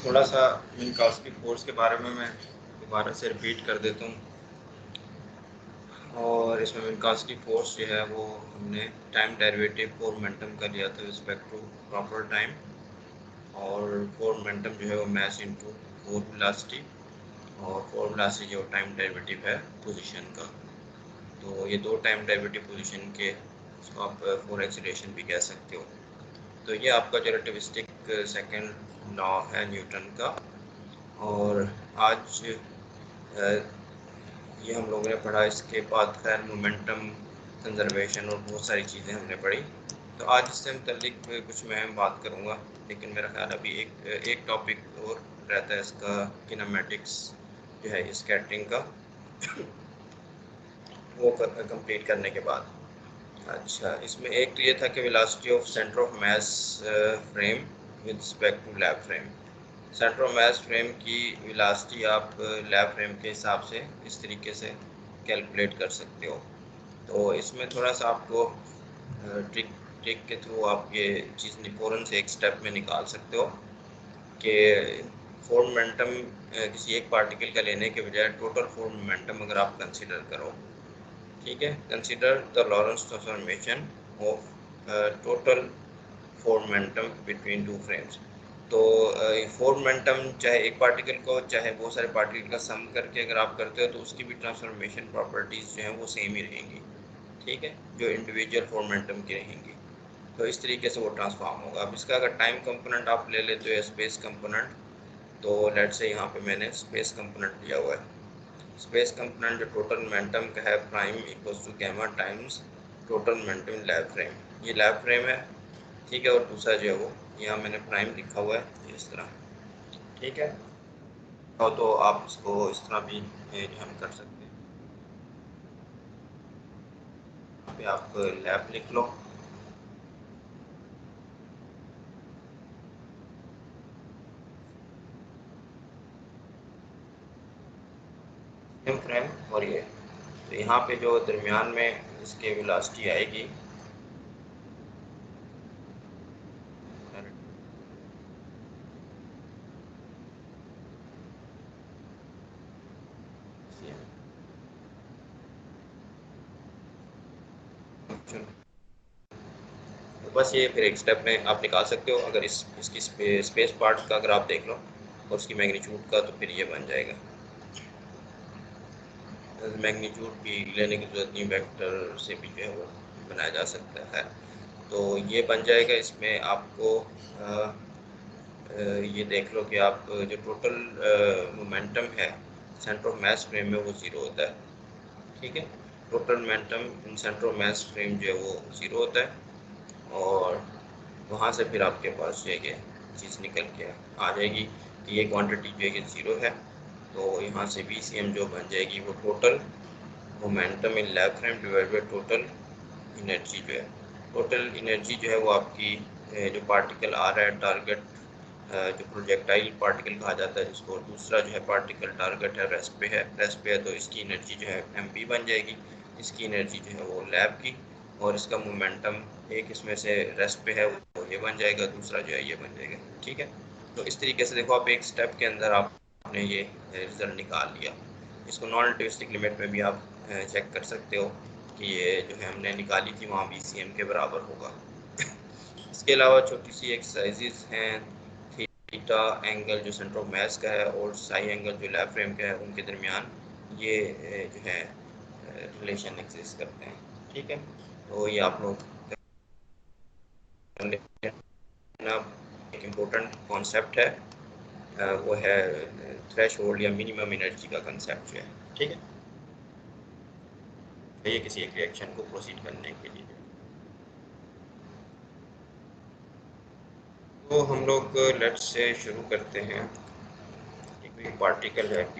थोड़ा सा मिन्कास्की फोर्स के बारे में मैं दोबारा से रिपीट कर देता हूँ। और इसमें मिन्कास्की फोर्स जो है वो हमने टाइम डेरिवेटिव फॉर मोमेंटम का लिया था रिस्पेक्ट टू प्रॉपर टाइम, और फॉर मोमेंटम जो है वो मैस इनटू फॉर वेलोसिटी, और फॉर वेलोसिटी जो टाइम डेरिवेटिव है पोजीशन का। तो ये दो टाइम डेरिवेटिव पोजीशन के उसको आप फॉर एक्सीलरेशन भी कह सकते हो। तो ये आपका जो रिलेटिविस्टिक सेकंड लॉ है न्यूटन का। और आज ये हम लोगों ने पढ़ा। इसके बाद खैर मोमेंटम कंजर्वेशन और बहुत सारी चीज़ें हमने पढ़ी। तो आज इससे मुतल्लिक कुछ मैं बात करूँगा, लेकिन मेरा ख्याल अभी एक टॉपिक और रहता है इसका, किनेमैटिक्स जो है स्कैटरिंग का वो कंप्लीट करने के बाद। अच्छा, इसमें एक तो ये था कि velocity of centre of mass frame with respect to lab frame. Centre of mass frame की वेलोसिटी आप लैब फ्रेम के हिसाब से इस तरीके से कैलकुलेट कर सकते हो। तो इसमें थोड़ा सा आपको ट्रिक ट्रिक के थ्रू आप ये चीज़ फ़ौरन से एक स्टेप में निकाल सकते हो कि फोर मोमेंटम किसी एक पार्टिकल का लेने के बजाय टोटल फोर मोमेंटम अगर आप कंसिडर करो, ठीक है, consider the Lorentz transformation of total four momentum between two frames. तो फोर मोमेंटम चाहे एक पार्टिकल को चाहे बहुत सारे पार्टिकल का सम करके अगर आप करते हो तो उसकी भी ट्रांसफॉर्मेशन प्रॉपर्टीज़ जो हैं वो सेम ही रहेंगी, ठीक है, जो इंडिविजुअल फोर मोमेंटम की रहेंगी। तो इस तरीके से वो ट्रांसफॉर्म होगा। अब इसका अगर टाइम कंपोनेंट आप ले लेते हो स्पेस कंपोनेंट, तो लेट से यहाँ पे मैंने स्पेस कंपोनेंट लिया हुआ है। स्पेस कंपोनेंट जो टोटल मोमेंटम का है prime equals to gamma times total momentum lab frame, ये लैब फ्रेम है, ठीक है। और दूसरा जो है वो यहाँ मैंने प्राइम लिखा हुआ है इस तरह, ठीक है। और तो आप इसको इस तरह भी जो हम कर सकते हैं, यहाँ पे आप लैब लिख लो, फ्रेम। और ये तो यहाँ पे जो दरमियान में इसके वेलोसिटी आएगी, तो बस ये फिर एक स्टेप में आप निकाल सकते हो। अगर इसकी स्पेस पार्ट का अगर आप देख लो और उसकी मैग्नीट्यूड का, तो फिर ये बन जाएगा। मैग्नीट्यूड की लेने की जरूरत नहीं, वेक्टर से भी जो है वो बनाया जा सकता है। तो ये बन जाएगा। इसमें आपको ये देख लो कि आप जो टोटल मोमेंटम है सेंटर ऑफ मास फ्रेम में वो ज़ीरो होता है, ठीक है। Total momentum in centre of mass frame जो है वो ज़ीरो होता है, और वहाँ से फिर आपके पास जो है ये चीज़ निकल के आ जाएगी कि ये क्वांटिटी जो है कि ज़ीरो है। तो यहाँ से VCM जो बन जाएगी वो total momentum in lab frame divide by total energy जो है। टोटल एनर्जी जो है वो आपकी जो पार्टिकल आ रहा है टारगेट, जो प्रोजेक्टाइल पार्टिकल कहा जाता है जिसको, दूसरा जो है पार्टिकल टारगेट है रेस्ट पे है, तो इसकी एनर्जी जो है MP बन जाएगी। इसकी एनर्जी जो है वो लैब की, और इसका मोमेंटम एक इसमें से रेस्ट पे है वो ये बन जाएगा, दूसरा जो है ये बन जाएगा, ठीक है। तो इस तरीके से देखो आप एक स्टेप के अंदर आपने ये रिजल्ट निकाल लिया। इसको नॉन रिलेटिविस्टिक लिमिट में भी आप चेक कर सकते हो कि ये जो है हमने निकाली थी वहाँ VCM के बराबर होगा। इसके अलावा छोटी सी एक्सरसाइजेज हैं, थीटा एंगल जो सेंटर ऑफ मास का है और साई एंगल जो लैब फ्रेम का है, उनके दरमियान ये जो है रिलेशन एग्जिस्ट करते हैं, ठीक है। तो ये आप लोग एक इम्पोर्टेंट कॉन्सेप्ट है, वो है थ्रेश होल्ड या मिनिमम एनर्जी का कंसेप्ट जो है, ठीक है। ये किसी एक रिएक्शन को प्रोसीड करने के लिए। तो हम लोग लेट्स से शुरू करते हैं। एक पार्टिकल है P,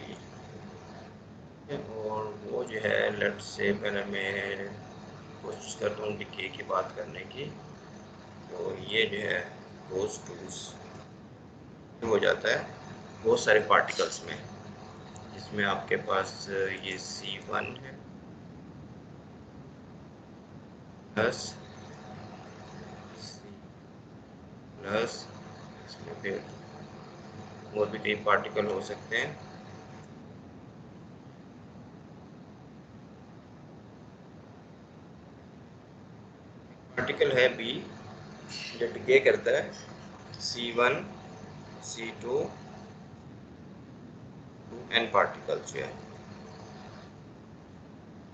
और वो जो है लेट्स से पहले मैं कोशिश करता हूँ कि K की बात करने की। तो ये जो है गोज टू हो जाता है बहुत सारे पार्टिकल्स में, जिसमें आपके पास ये C1 है प्लस C प्लस इसमें फिर और भी कई पार्टिकल हो सकते हैं। पार्टिकल है बी जो डिके करता है C1 C2 एन पार्टिकल जो है।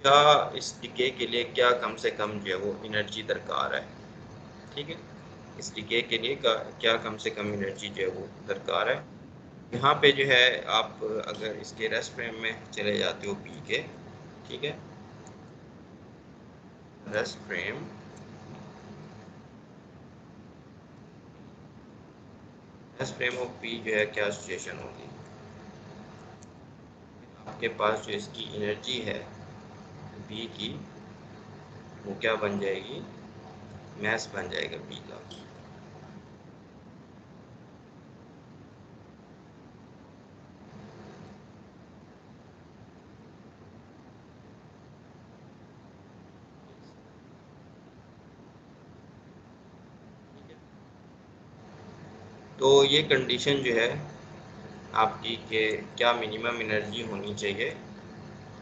क्या इस डिके के लिए क्या कम से कम जो है वो एनर्जी दरकार है, ठीक है। इस डिके के लिए क्या कम से कम एनर्जी जो है वो दरकार है। यहाँ पे जो है आप अगर इसके रेस्ट फ्रेम में चले जाते हो पी के, ठीक है, रेस्ट फ्रेम ऑफ पी जो है क्या सिचुएशन होगी, आपके पास जो इसकी एनर्जी है बी की वो क्या बन जाएगी, मैस बन जाएगा बी का। तो ये कंडीशन जो है आपकी कि क्या मिनिमम एनर्जी होनी चाहिए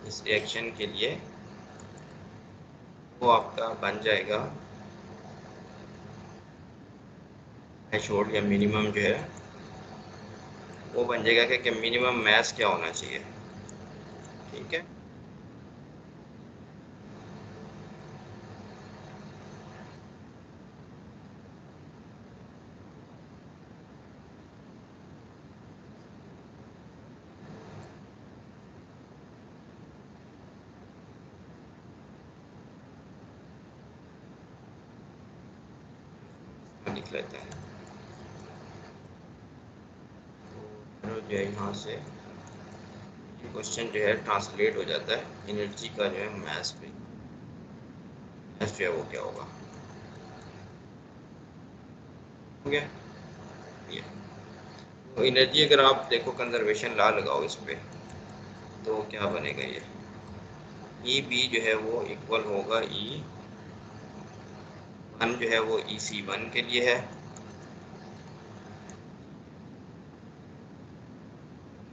इस रिएक्शन के लिए, वो आपका बन जाएगा थ्रेशोल्ड या मिनिमम जो है वो बन जाएगा कि मिनिमम मैस क्या होना चाहिए, ठीक है। लिख लेते हैं तो जो है यहाँ से क्वेश्चन जो है ट्रांसलेट हो जाता है एनर्जी का जो है मैस पे, मैस जो है वो क्या होगा, हो गया ये। तो एनर्जी अगर आप देखो कंजर्वेशन लॉ लगाओ इस पे तो क्या बनेगा ये, ई बी जो है वो इक्वल होगा ई वन जो है वो ई सी वन के लिए है,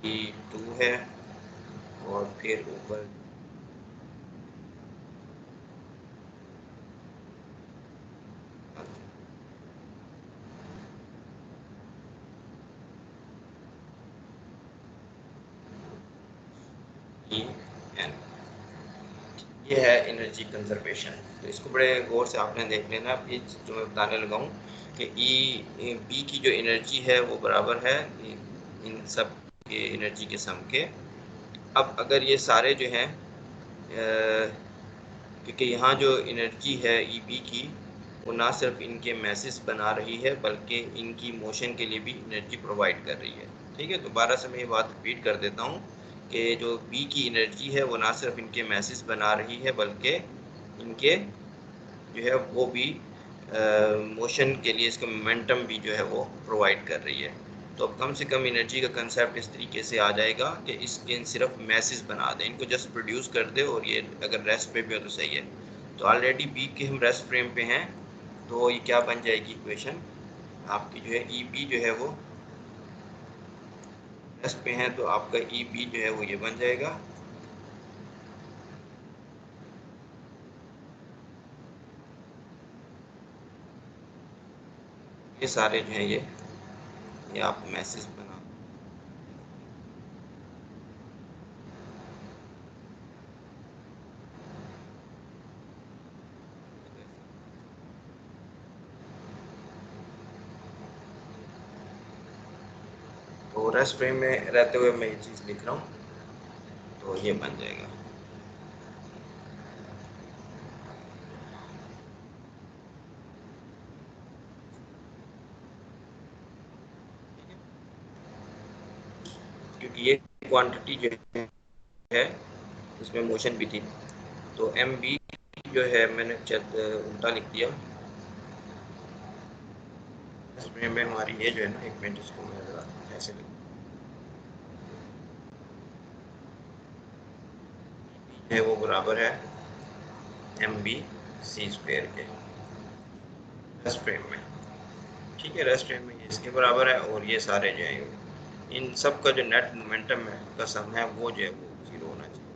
ई टू है और फिर ऊपर ई एन, ये है एनर्जी कंजर्वेशन। तो इसको बड़े गौर से आपने देख लेना। अब ये जो मैं बताने लगा हूँ कि ई बी की जो एनर्जी है वो बराबर है इन सब के एनर्जी के सम के। अब अगर ये सारे जो हैं क्योंकि यहाँ जो एनर्जी है ई बी की वो ना सिर्फ इनके मैसेज बना रही है बल्कि इनकी मोशन के लिए भी एनर्जी प्रोवाइड कर रही है, ठीक है। दोबारा से मैं ये बात रिपीट कर देता हूँ कि जो बी की एनर्जी है वो ना सिर्फ इनके मैसेज बना रही है बल्कि इनके जो है वो भी मोशन के लिए इसका मोमेंटम भी जो है वो प्रोवाइड कर रही है। तो अब कम से कम एनर्जी का कंसेप्ट इस तरीके से आ जाएगा कि इसके सिर्फ मैसेज बना दें, इनको जस्ट प्रोड्यूस कर दे और ये अगर रेस्ट पे भी हो तो सही है। तो ऑलरेडी बी के हम रेस्ट फ्रेम पे हैं तो ये क्या बन जाएगी इक्वेशन आपकी जो है ई बी जो है वो रेस्ट पे है तो आपका ई बी जो है वो ये बन जाएगा, ये सारे जो है ये आप मैसेज बना। तो रेस्ट फ्रेम में रहते हुए मैं ये चीज़ लिख रहा हूँ तो ये बन जाएगा। क्योंकि ये क्वांटिटी जो है इसमें मोशन भी थी तो एम बी जो है मैंने उल्टा लिख दिया। इसमें हमारी ये जो है ना, एक मिनट इसको मैं ज़रा ऐसे लिख है वो बराबर है एम बी सी स्क्वायर के रेस्ट फ्रेम में, ठीक है। रेस्ट फ्रेम में ये इसके बराबर है और ये सारे जो है इन सब का जो नेट मोमेंटम है का सम है वो जो है वो 0 होना चाहिए।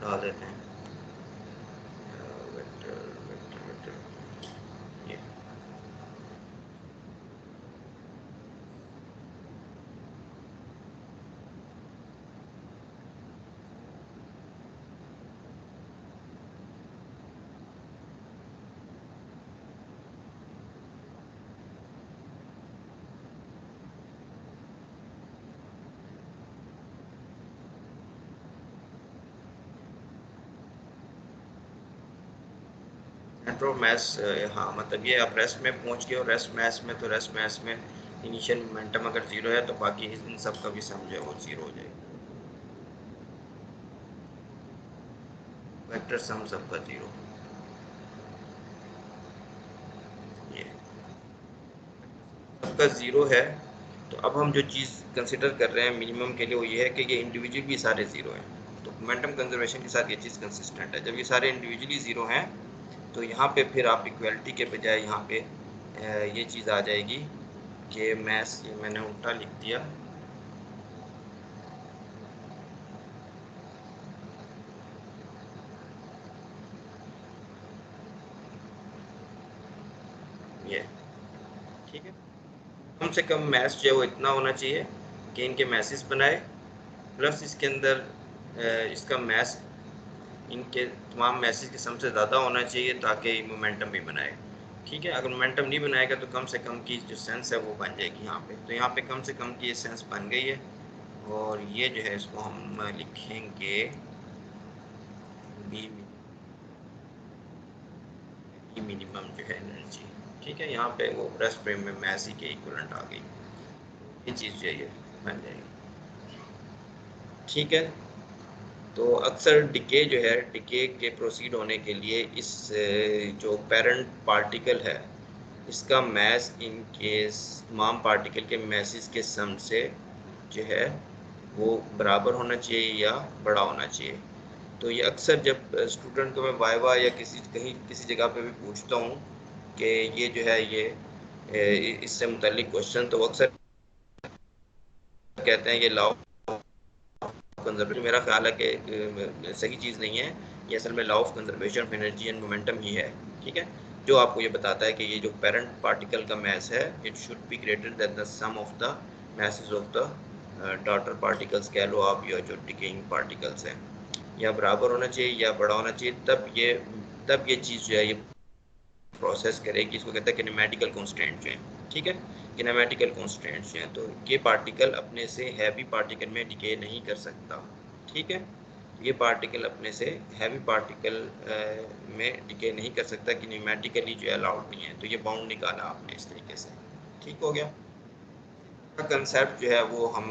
डाल देते हैं वेक्टर वेक्टर वेक्टर ये। सेंटर ऑफ मास, हाँ मतलब ये आप रेस्ट में पहुंच गए हो। रेस्ट मास में, तो रेस्ट मास में इनिशियल मोमेंटम अगर 0 है तो बाकी इन सब का भी सम जो है वो 0 हो जाएगा। वेक्टर सम सबका 0। ये सबका 0 है। तो अब हम जो चीज़ कंसिडर कर रहे हैं मिनिमम के लिए वो ये है कि ये इंडिविजुअल भी सारे 0 हैं। तो मोमेंटम कंजर्वेशन के साथ ये चीज़ कंसिस्टेंट है। जब ये सारे इंडिविजुअली 0 हैं तो यहाँ पे फिर आप इक्वलिटी के बजाय यहाँ पे ये चीज़ आ जाएगी कि मैस, ये मैंने उल्टा लिख दिया, ये ठीक है। कम से कम मैस जो है वो इतना होना चाहिए कि इनके मैसेज बनाए, प्लस इसके अंदर इसका मैस इनके तमाम मैसेज के सम से ज़्यादा होना चाहिए ताकि मोमेंटम भी बनाए। ठीक है, अगर मोमेंटम नहीं बनाएगा तो कम से कम की जो सेंस है वो बन जाएगी यहाँ पे। तो यहाँ पे कम से कम की ये सेंस बन गई है। और ये जो है इसको हम लिखेंगे बी मिनिमम जो है एनर्जी। ठीक है, यहाँ पे वो ब्रेस्ट फ्रेम में मैस ही के इक्वलेंट आ गई। ये चीज़ जो है ये बन जाएगी। ठीक है, तो अक्सर डिके जो है, डिके के प्रोसीड होने के लिए इस जो पेरेंट पार्टिकल है इसका मैस इनके तमाम पार्टिकल के मैसेज के सम से जो है वो बराबर होना चाहिए या बड़ा होना चाहिए। तो ये अक्सर जब स्टूडेंट को मैं वाइवा या कहीं किसी जगह पे भी पूछता हूँ कि ये जो है ये इससे मुतल्लिक क्वेश्चन, तो अक्सर कहते हैं ये लॉ कंजर्वेशन। मेरा ख्याल है कि सही चीज़ नहीं है। ये असल में law of conservation of energy and momentum ही है। ठीक है, जो आपको ये बताता है कि ये जो पेरेंट पार्टिकल का मैस है it should be greater than the sum of the masses of the daughter particles, कह लो आप, या जो डिकेइंग पार्टिकल्स हैं, या बराबर होना चाहिए या बड़ा होना चाहिए। तब ये चीज़ जो है ये प्रोसेस करेगी। इसको कहते हैं किनेमैटिकल कॉन्स्टेंट जो है। ठीक है, किनेमैटिकल कॉन्स्टेंट जो है, तो ये पार्टिकल अपने से हैवी पार्टिकल में डिके नहीं कर सकता। ठीक है, ये पार्टिकल अपने से हैवी पार्टिकल में डिके नहीं कर सकता, किनेमैटिकली जो है अलाउड नहीं है। तो ये बाउंड निकाला आपने इस तरीके से। ठीक हो गया। कंसेप्ट जो है वो हम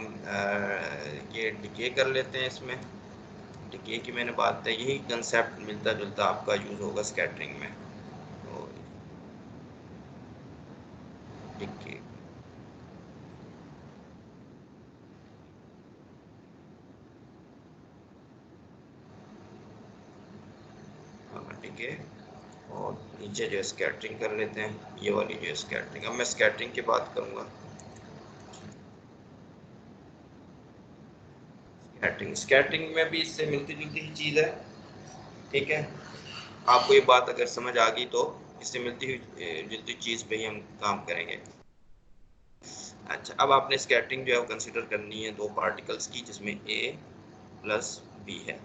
ये डिके कर लेते हैं इसमें। डिके की मैंने बात है, यही कंसेप्ट मिलता जुलता आपका यूज़ होगा स्कैटरिंग में। तो डिके, हाँ ठीक है। और नीचे जो है स्कैटरिंग कर लेते हैं, ये वाली जो है स्कैटरिंग। अब मैं स्कैटरिंग की बात करूँगा। स्कैटरिंग, स्कैटरिंग में भी इससे मिलती जुलती ही चीज़ है। ठीक है, आपको ये बात अगर समझ आ गई तो इससे मिलती हुई जुलती चीज़ पे ही हम काम करेंगे। अच्छा, अब आपने स्कैटरिंग जो है वो कंसिडर करनी है दो पार्टिकल्स की, जिसमें ए प्लस बी है।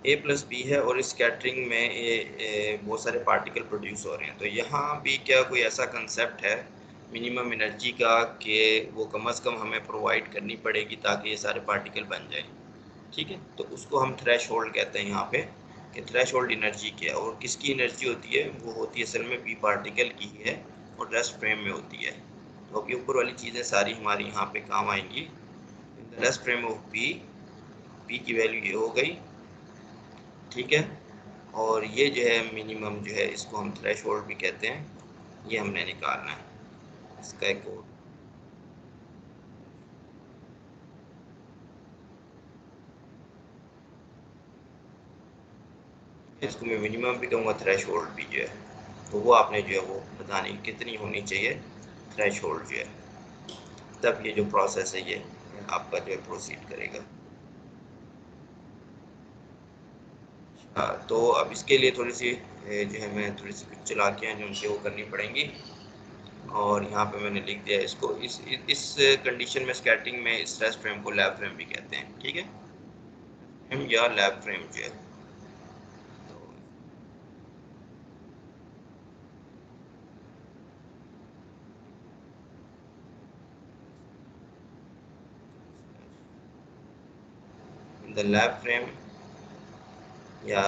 ए प्लस बी है और इस स्कैटरिंग में बहुत सारे पार्टिकल प्रोड्यूस हो रहे हैं। तो यहाँ भी क्या कोई ऐसा कंसेप्ट है मिनिमम एनर्जी का कि वो कम अज़ कम हमें प्रोवाइड करनी पड़ेगी ताकि ये सारे पार्टिकल बन जाएं। ठीक है, तो उसको हम थ्रेश होल्ड कहते हैं यहाँ पे, कि थ्रेश होल्ड एनर्जी क्या है और किसकी एनर्जी होती है। वो होती है असल में बी पार्टिकल की ही है और रेस्ट फ्रेम में होती है। तो अब ये ऊपर वाली चीज़ें सारी हमारी यहाँ पे काम आएंगी। In the rest frame of B, B की वैल्यू ये हो गई। ठीक है, और ये जो है मिनिमम जो है इसको हम थ्रेशोल्ड भी कहते हैं, ये हमने निकालना है। इसका एक और इसको मैं मिनिमम भी कहूँगा, थ्रेशोल्ड भी जो है, तो वो आपने जो है वो बतानी कितनी होनी चाहिए थ्रेशोल्ड जो है, तब ये जो प्रोसेस है ये आपका जो है प्रोसीड करेगा। हाँ, तो अब इसके लिए थोड़ी सी जो है मैं थोड़ी सी कुछ चालाकियाँ जो उनसे वो करनी पड़ेंगी। और यहाँ पे मैंने लिख दिया इसको, इस कंडीशन में स्कैटरिंग में इस स्ट्रेस फ्रेम को लैब फ्रेम भी कहते हैं, ठीक है, फ्रेम या लैब फ्रेम जो है। तो द लैब फ्रेम या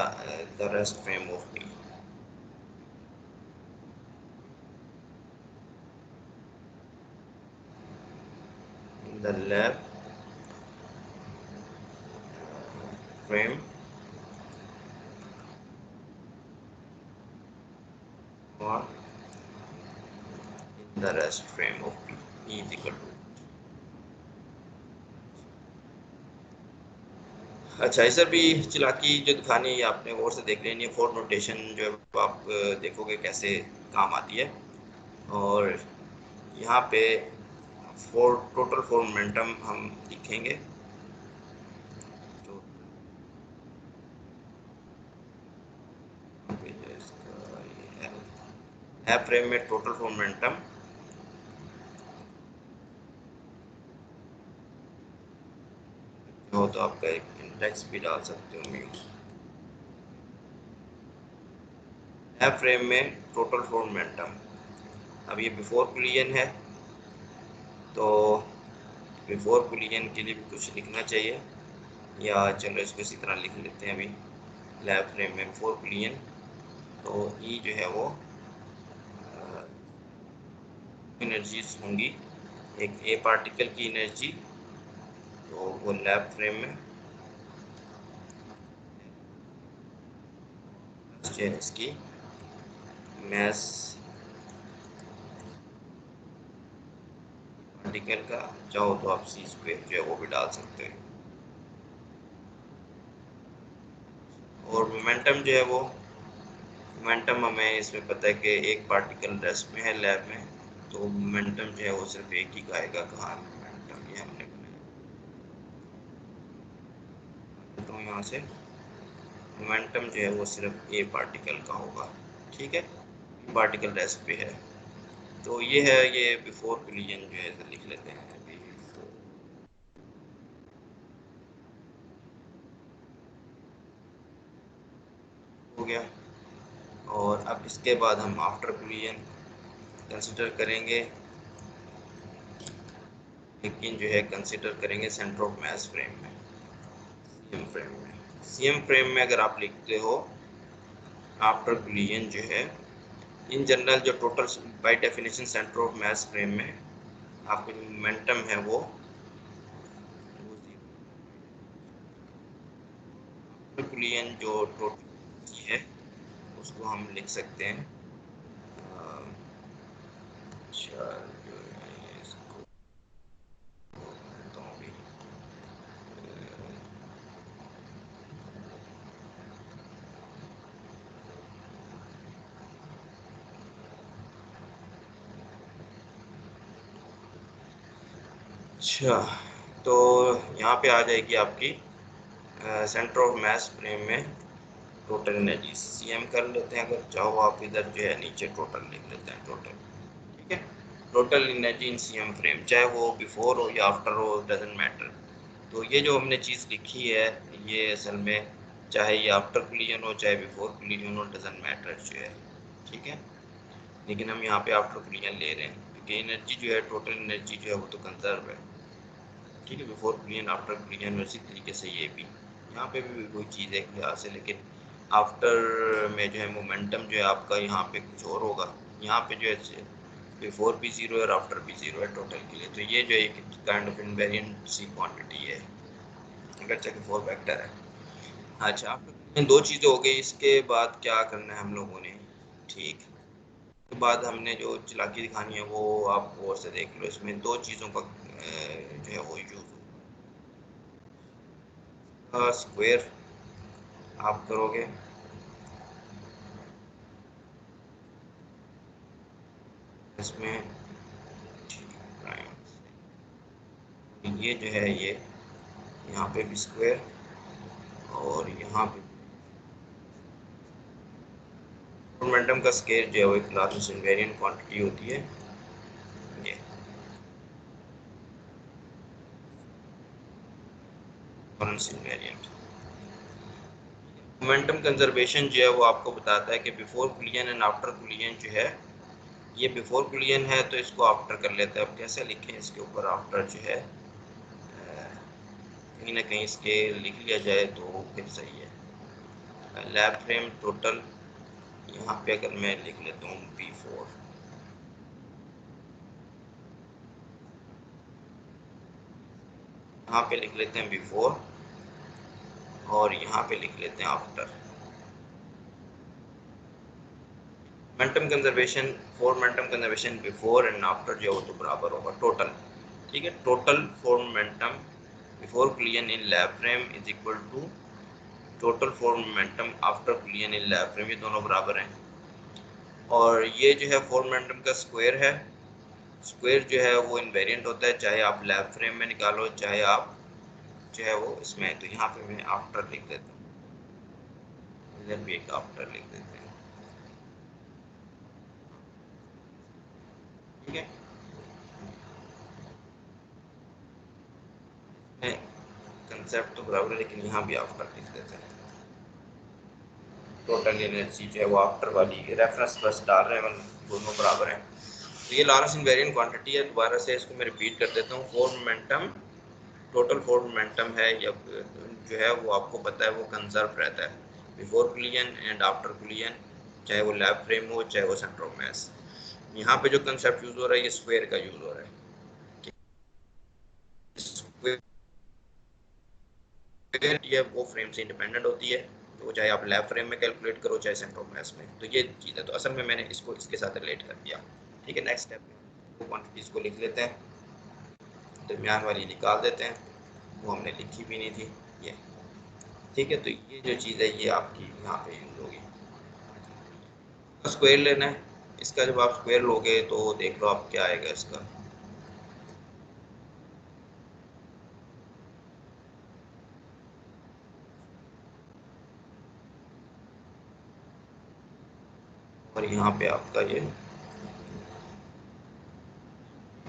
the rest frame of P, the lab frame और the rest frame of P is equal to. अच्छा, इधर भी चालाकी जो दिखानी है आपने और से देख लेनी है, फोर नोटेशन जो है आप देखोगे कैसे काम आती है। और यहाँ पे फोर टोटल फोर मोमेंटम हम लिखेंगे, तो है फ्रेम में टोटल मोमेंटम हो, तो आपका एक इंडेक्स भी डाल सकते हो म्यू। है फ्रेम में टोटल मोमेंटम, अब ये बिफोर कोलिजन है, तो बिफोर कोलिजन के लिए भी कुछ लिखना चाहिए, या चलो इसको इसी तरह लिख लेते हैं अभी। लैब फ्रेम में बिफोर कोलिजन, तो ई जो है वो एनर्जीज होंगी, एक ए पार्टिकल की एनर्जी, तो वो लैब फ्रेम में इसकी मैस पार्टिकल का, चाहो तो आप सी स्क्वायर जो है वो भी डाल सकते हैं। और मोमेंटम जो है वो, मोमेंटम हमें इसमें पता है कि एक पार्टिकल रेस्ट में है लैब में, तो मोमेंटम जो है वो सिर्फ एक ही का आएगा, कहाँ मोमेंटम ये हमने बनाया, तो यहाँ से मोमेंटम जो है वो सिर्फ ए पार्टिकल का होगा, ठीक है, पार्टिकल रेस्ट पे है। तो ये है, ये बिफोर कोलिजन जो है लिख लेते हैं अभी, हो गया। और अब इसके बाद हम आफ्टर कोलिजन कंसिडर करेंगे, लेकिन जो है कंसिडर करेंगे सेंटर ऑफ मास फ्रेम में, सीएम फ्रेम में। सीएम फ्रेम में अगर आप लिखते हो आफ्टर कोलिजन जो है, इन जनरल जो total by definition centre of mass frame में आपका जो मोमेंटम है वो कोलिजन जो टोटल है उसको हम लिख सकते हैं, अच्छा जो है इसको तो भी, अच्छा, तो यहाँ पे आ जाएगी आपकी सेंटर ऑफ मास फ्रेम में टोटल एनर्जी, सीएम कर लेते हैं, अगर चाहो आप इधर जो है नीचे टोटल लिख लेते हैं, टोटल, ठीक है, total energy in CM frame, चाहे वो बिफोर हो या आफ्टर हो, डजेंट मैटर। तो ये जो हमने चीज़ लिखी है, ये असल में चाहे ये आफ्टर कोलिजन हो चाहे बिफोर कोलिजन हो, डजेंट मैटर जो है, ठीक है, लेकिन हम यहाँ पे आफ्टर कोलिजन ले रहे हैं क्योंकि एनर्जी जो है, टोटल एनर्जी जो है वो तो कंजर्व है, ठीक है, बिफोर कोलिजन आफ्टर कोलिजन, वैसी तरीके से ये भी यहाँ पे भी वही चीज़ है यहाँ से, लेकिन आफ्टर में जो है मोमेंटम जो है आपका यहाँ पे कुछ और होगा, यहाँ पे जो है बिफोर भी ज़ीरो है और आफ्टर भी ज़ीरो है टोटल के लिए, तो ये जो एक काइंड ऑफ इनवेरिएंट सी क्वांटिटी है, अगर चाहे फोर वेक्टर है। अच्छा, आफ्टर दो चीज़ें हो गई, इसके बाद क्या करना है हम लोगों ने, ठीक, के बाद हमने जो चालाकी दिखानी है वो आप और से देख लो, इसमें दो चीज़ों का जो है वो यूज़ होगा, स्क्वायर आप करोगे, इसमें ये जो है ये यहाँ पे भी स्क्वायर और यहाँ पे मोमेंटम का स्केल जो है वो एक लार्जेस्ट इनवेरिएंट क्वांटिटी होती है। ये इनवेरिएंट मोमेंटम कंजर्वेशन जो है वो आपको बताता है कि बिफोर कुलियन एंड आफ्टर कुलियन जो है, ये बिफोर कुलियन है तो इसको आफ्टर कर लेता है। अब कैसे लिखें इसके ऊपर आफ्टर जो है, कहीं ना कहीं इसके लिख लिया जाए तो फिर सही है। लैब फ्रेम टोटल यहाँ पे अगर मैं लिख लेता हूँ B4, यहाँ पे लिख लेते हैं B4 और यहाँ पे लिख लेते हैं after. Momentum conservation four momentum conservation before and after जो है वो तो बराबर होगा टोटल। ठीक है, total four momentum before collision in lab frame is equal to total four momentum after collision in lab frame, ये दोनों बराबर हैं। और ये जो है फॉर मोमेंटम का स्क्वायर है। स्क्वायर जो है वो इनवेरिएंट होता है, चाहे आप लैब फ्रेम में निकालो चाहे आप जो है वो इसमें। तो यहाँ पे मैं आफ्टर लिख देता हूँ, इधर भी एक आफ्टर लिख देते हैं। ठीक है, कंसेप्ट तो बराबर है लेकिन यहाँ भी आफ्टर लिख देते हैं। टोटल एनर्जी जो है वो आफ्टर वाली रेफरेंस बस डाल रहे हैं, दोनों बराबर हैं। तो ये लारेंस इनवेरिएंट क्वांटिटी है। दोबारा से इसको मैं रिपीट कर देता हूँ। Four momentum total four momentum है या जो है वो आपको पता है वो कंजर्व रहता है बिफोर कुलियन एंड आफ्टर कुलियन, चाहे वो लैब फ्रेम हो चाहे वो सेंटर ऑफ मास। यहाँ पे जो कंसेप्ट यूज हो रहा है ये स्क्वायर का यूज हो रहा है। स्क्वायर ये वो फ्रेम से इंडिपेंडेंट होती है, तो चाहे आप लैब फ्रेम में कैलकुलेट करो चाहे सेंटर ऑफ मास में। तो ये चीज़ है, तो असल में मैंने इसको इसके साथ रिलेट कर दिया। ठीक है, नेक्स्ट स्टेप में क्वांटिटीज को लिख लेते हैं, दरमियान वाली निकाल देते हैं, वो हमने लिखी भी नहीं थी ये। ठीक है, तो ये जो चीज़ है ये आपकी यहाँ पे यूज होगी। स्क्वायर लेना है इसका, जब आप स्क्वायर लोगे तो देख लो आप क्या आएगा इसका। और यहाँ पे आपका ये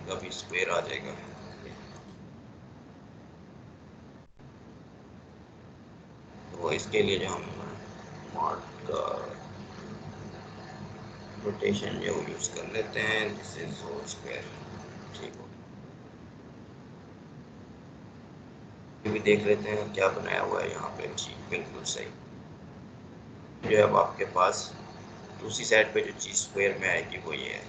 कभी स्क्वायर आ जाएगा। तो इसके लिए जो हम मॉड का रोटेशन जो यूज कर लेते हैं, दिस इज होल स्क्वायर। ठीक हो, ये भी देख लेते हैं क्या बनाया हुआ है यहाँ पे। ठीक, बिल्कुल सही। जो है अब आपके पास दूसरी साइड पे जो चीज स्क्वायर में आएगी वो ये है।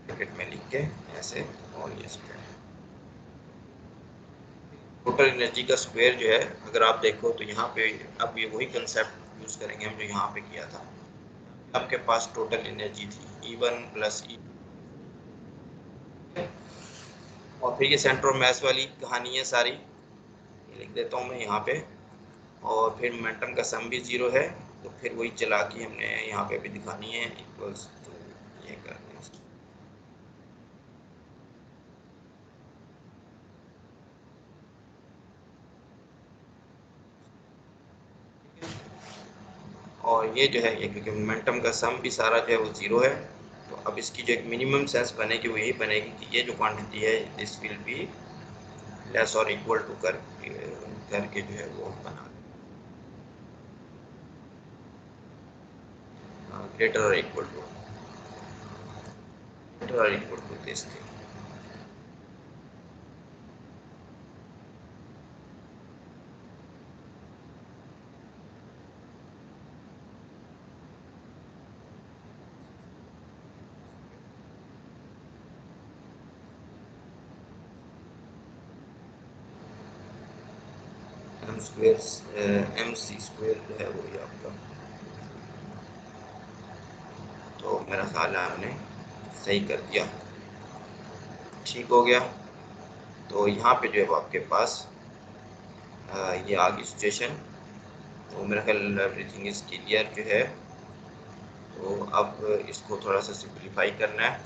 ब्रैकेट में लिख के ऐसे, और ये स्क्वायर टोटल एनर्जी का स्क्वायर जो है अगर आप देखो तो यहाँ पे अब ये वही कंसेप्ट यूज करेंगे हम जो यहाँ पे किया था। आपके पास टोटल एनर्जी थी E1 प्लस E2, और फिर ये सेंटर ऑफ मास वाली कहानी है सारी, ये लिख देता हूँ मैं यहाँ पे। और फिर मोमेंटम का सम भी जीरो है, तो फिर वही चला के हमने यहाँ पे भी दिखानी है इक्वल्स टू ये करना है। और ये जो है ये क्योंकि मोमेंटम का सम भी सारा जो है वो जीरो है, तो अब इसकी जो एक मिनिमम सेंस बनेगी वो यही बनेगी कि ये जो क्वांटिटी है दिस विल बी लेस और इक्वल टू करके जो है वो बना ग्रेटर और इक्वल टू, ग्रेटर और equal to this thing. M square M C square जो है वही आपका। तो मेरा ख्याल है हमने सही कर दिया, ठीक हो गया। तो यहाँ पे जो है आपके पास ये आ गई सिचुएशन। तो मेरा ख्याल एवरीथिंग इज क्लियर जो है। तो अब इसको थोड़ा सा सिंप्लीफाई करना है।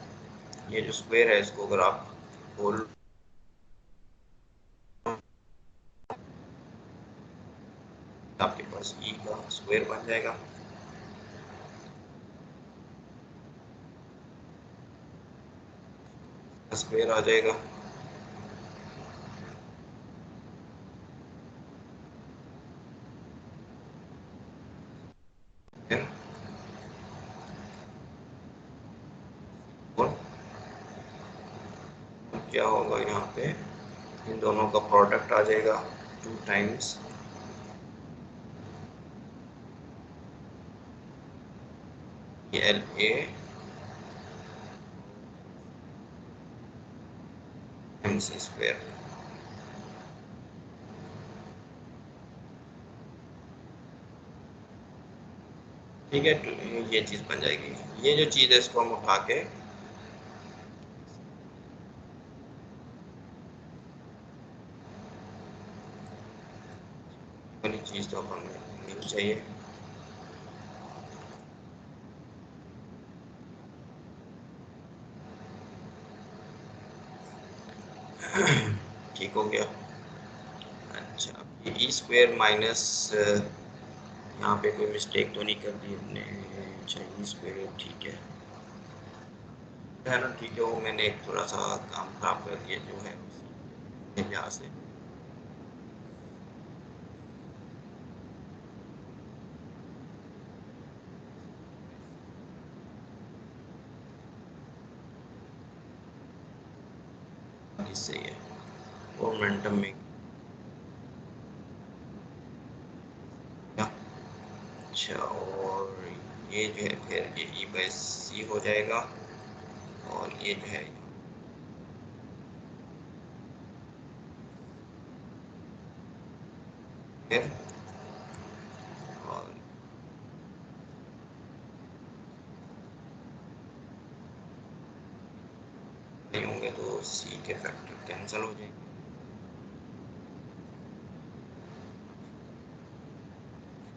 ये जो स्क्वायर है इसको अगर आप होल आपके पास ई का स्क्वायर बन जाएगा। स्क्वायर आ जाएगा। फिर और क्या होगा यहाँ पे, इन दोनों का प्रोडक्ट आ जाएगा 2 times L A M C square. ठीक है, तो ये चीज़ बन जाएगी। ये जो चीज़ है इसको हम उठा के वाली चीज़ तो हमें मिल चाहिए। ठीक हो गया। अच्छा, ये ई स्क्वायर माइनस, यहाँ पे कोई मिस्टेक तो नहीं कर दी हमने? अच्छा, ई स्क्वायर ठीक है ना, ठीक है। वो मैंने एक थोड़ा सा काम खराब कर दिया जो है यहाँ से। इससे है मोमेंटम में क्या। अच्छा, और ये जो है फिर ये ई बाई सी हो जाएगा, और ये जो है फिर, और नहीं होंगे तो सी के फैक्टर कैंसिल हो जाएंगे।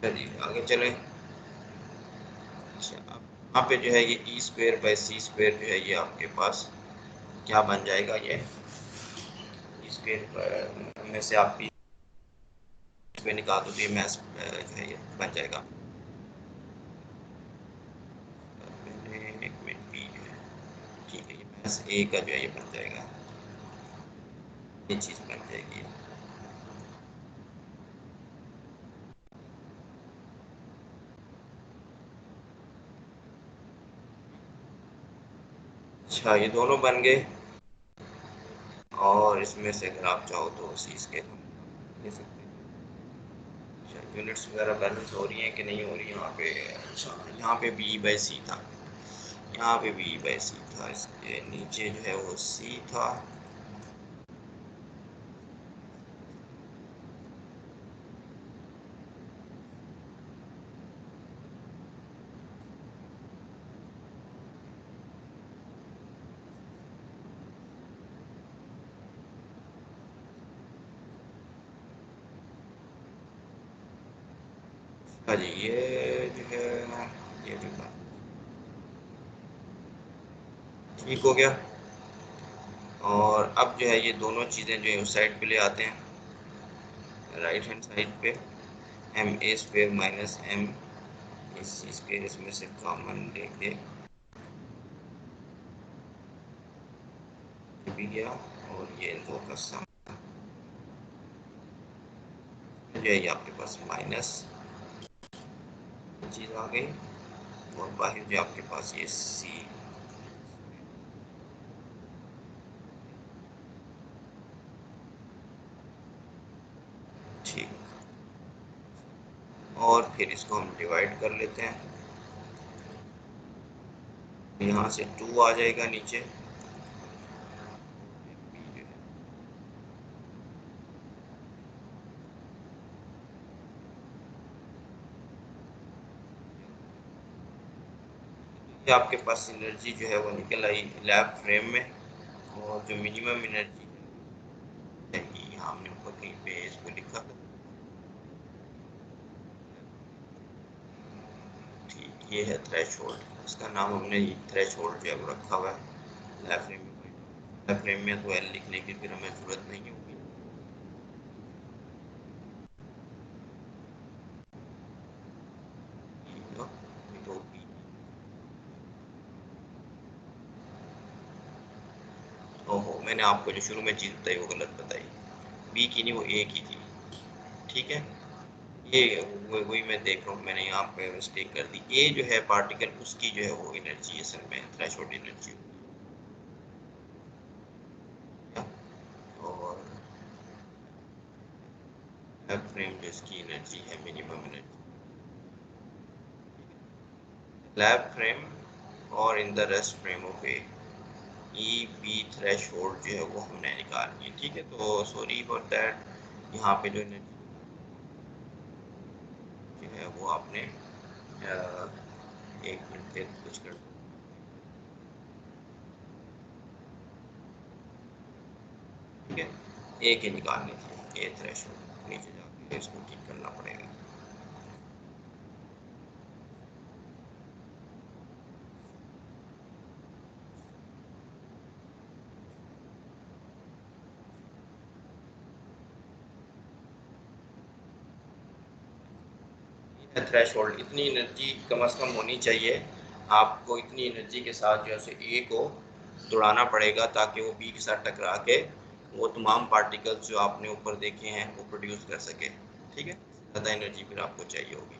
चलिए आगे चलें। अच्छा, अब यहाँ पे जो है ये E square by C square जो है ये आपके पास क्या बन जाएगा, ये ई स्क्वायर में से आप पी में निकाल दो तो ये मैथ जो है ये बन जाएगा। एक मिनट, पी जो है ठीक है, ये मैथ ए का जो है ये बन जाएगा, ये चीज़ बन जाएगी। अच्छा, ये दोनों बन गए, और इसमें से अगर आप चाहो तो सी स्केल हम ले सकते हैं। अच्छा, यूनिट्स वगैरह बैलेंस हो रही हैं कि नहीं हो रही यहाँ पे? अच्छा, यहाँ पे बी बाई सी था, यहाँ पे बी बाई सी था, इसके नीचे जो है वो सी था। हाँ जी, ये जो है ये भी ठीक हो गया। और अब जो है ये दोनों चीज़ें जो है उस साइड पे ले आते हैं, राइट हैंड साइड पे। M A square minus M A C square इसमें से कॉमन लेके भी गया, और ये इन दो का सम जो है ये आपके पास माइनस चीज़ आ गई, और बाहर जो आपके पास ये सी। ठीक, और फिर इसको हम डिवाइड कर लेते हैं, यहाँ से 2 आ जाएगा नीचे। ये आपके पास एनर्जी जो है वो निकल आई लैब फ्रेम में, और जो मिनिमम एनर्जी है यहाँ हमने ऊपर कहीं पे इसको लिखा था। ठीक, ये है थ्रेशोल्ड, इसका नाम हमने थ्रेशोल्ड जो है वो रखा हुआ है लैब फ्रेम में। लैब फ्रेम में तो एल लिखने की फिर हमें ज़रूरत नहीं होगी। तो ओहो, मैंने आपको जो शुरू में चीज़ बताई वो गलत बताई, बी की नहीं वो ए की थी। ठीक है, ये वही मैं देख रहा हूँ, मैंने यहाँ पे मिस्टेक कर दी। ए जो है पार्टिकल, उसकी जो है वो एनर्जी असल में थ्रेशोल्ड एनर्जी होती है। और लैब फ्रेम जिसकी एनर्जी है मिनिमम एनर्जी, लैब फ्रेम और in the rest frame of A, E B threshold जो है वो हमने निकालनी है। ठीक है, तो सॉरी फॉर दैट, यहाँ पे जो एनर्जी है वो आपने एक मिनट के कुछ कर, ठीक है, ए के निकालनी थी, ए थ्रेशोल्ड, नीचे जाके इसको ठीक करना पड़ेगा। थ्रेशोल्ड, इतनी एनर्जी कम से कम होनी चाहिए। आपको इतनी एनर्जी के साथ जो है ए को दौड़ाना पड़ेगा ताकि वो बी के साथ टकरा के वो तमाम पार्टिकल्स जो आपने ऊपर देखे हैं वो प्रोड्यूस कर सके। ठीक है, ज़्यादा एनर्जी फिर आपको चाहिए होगी।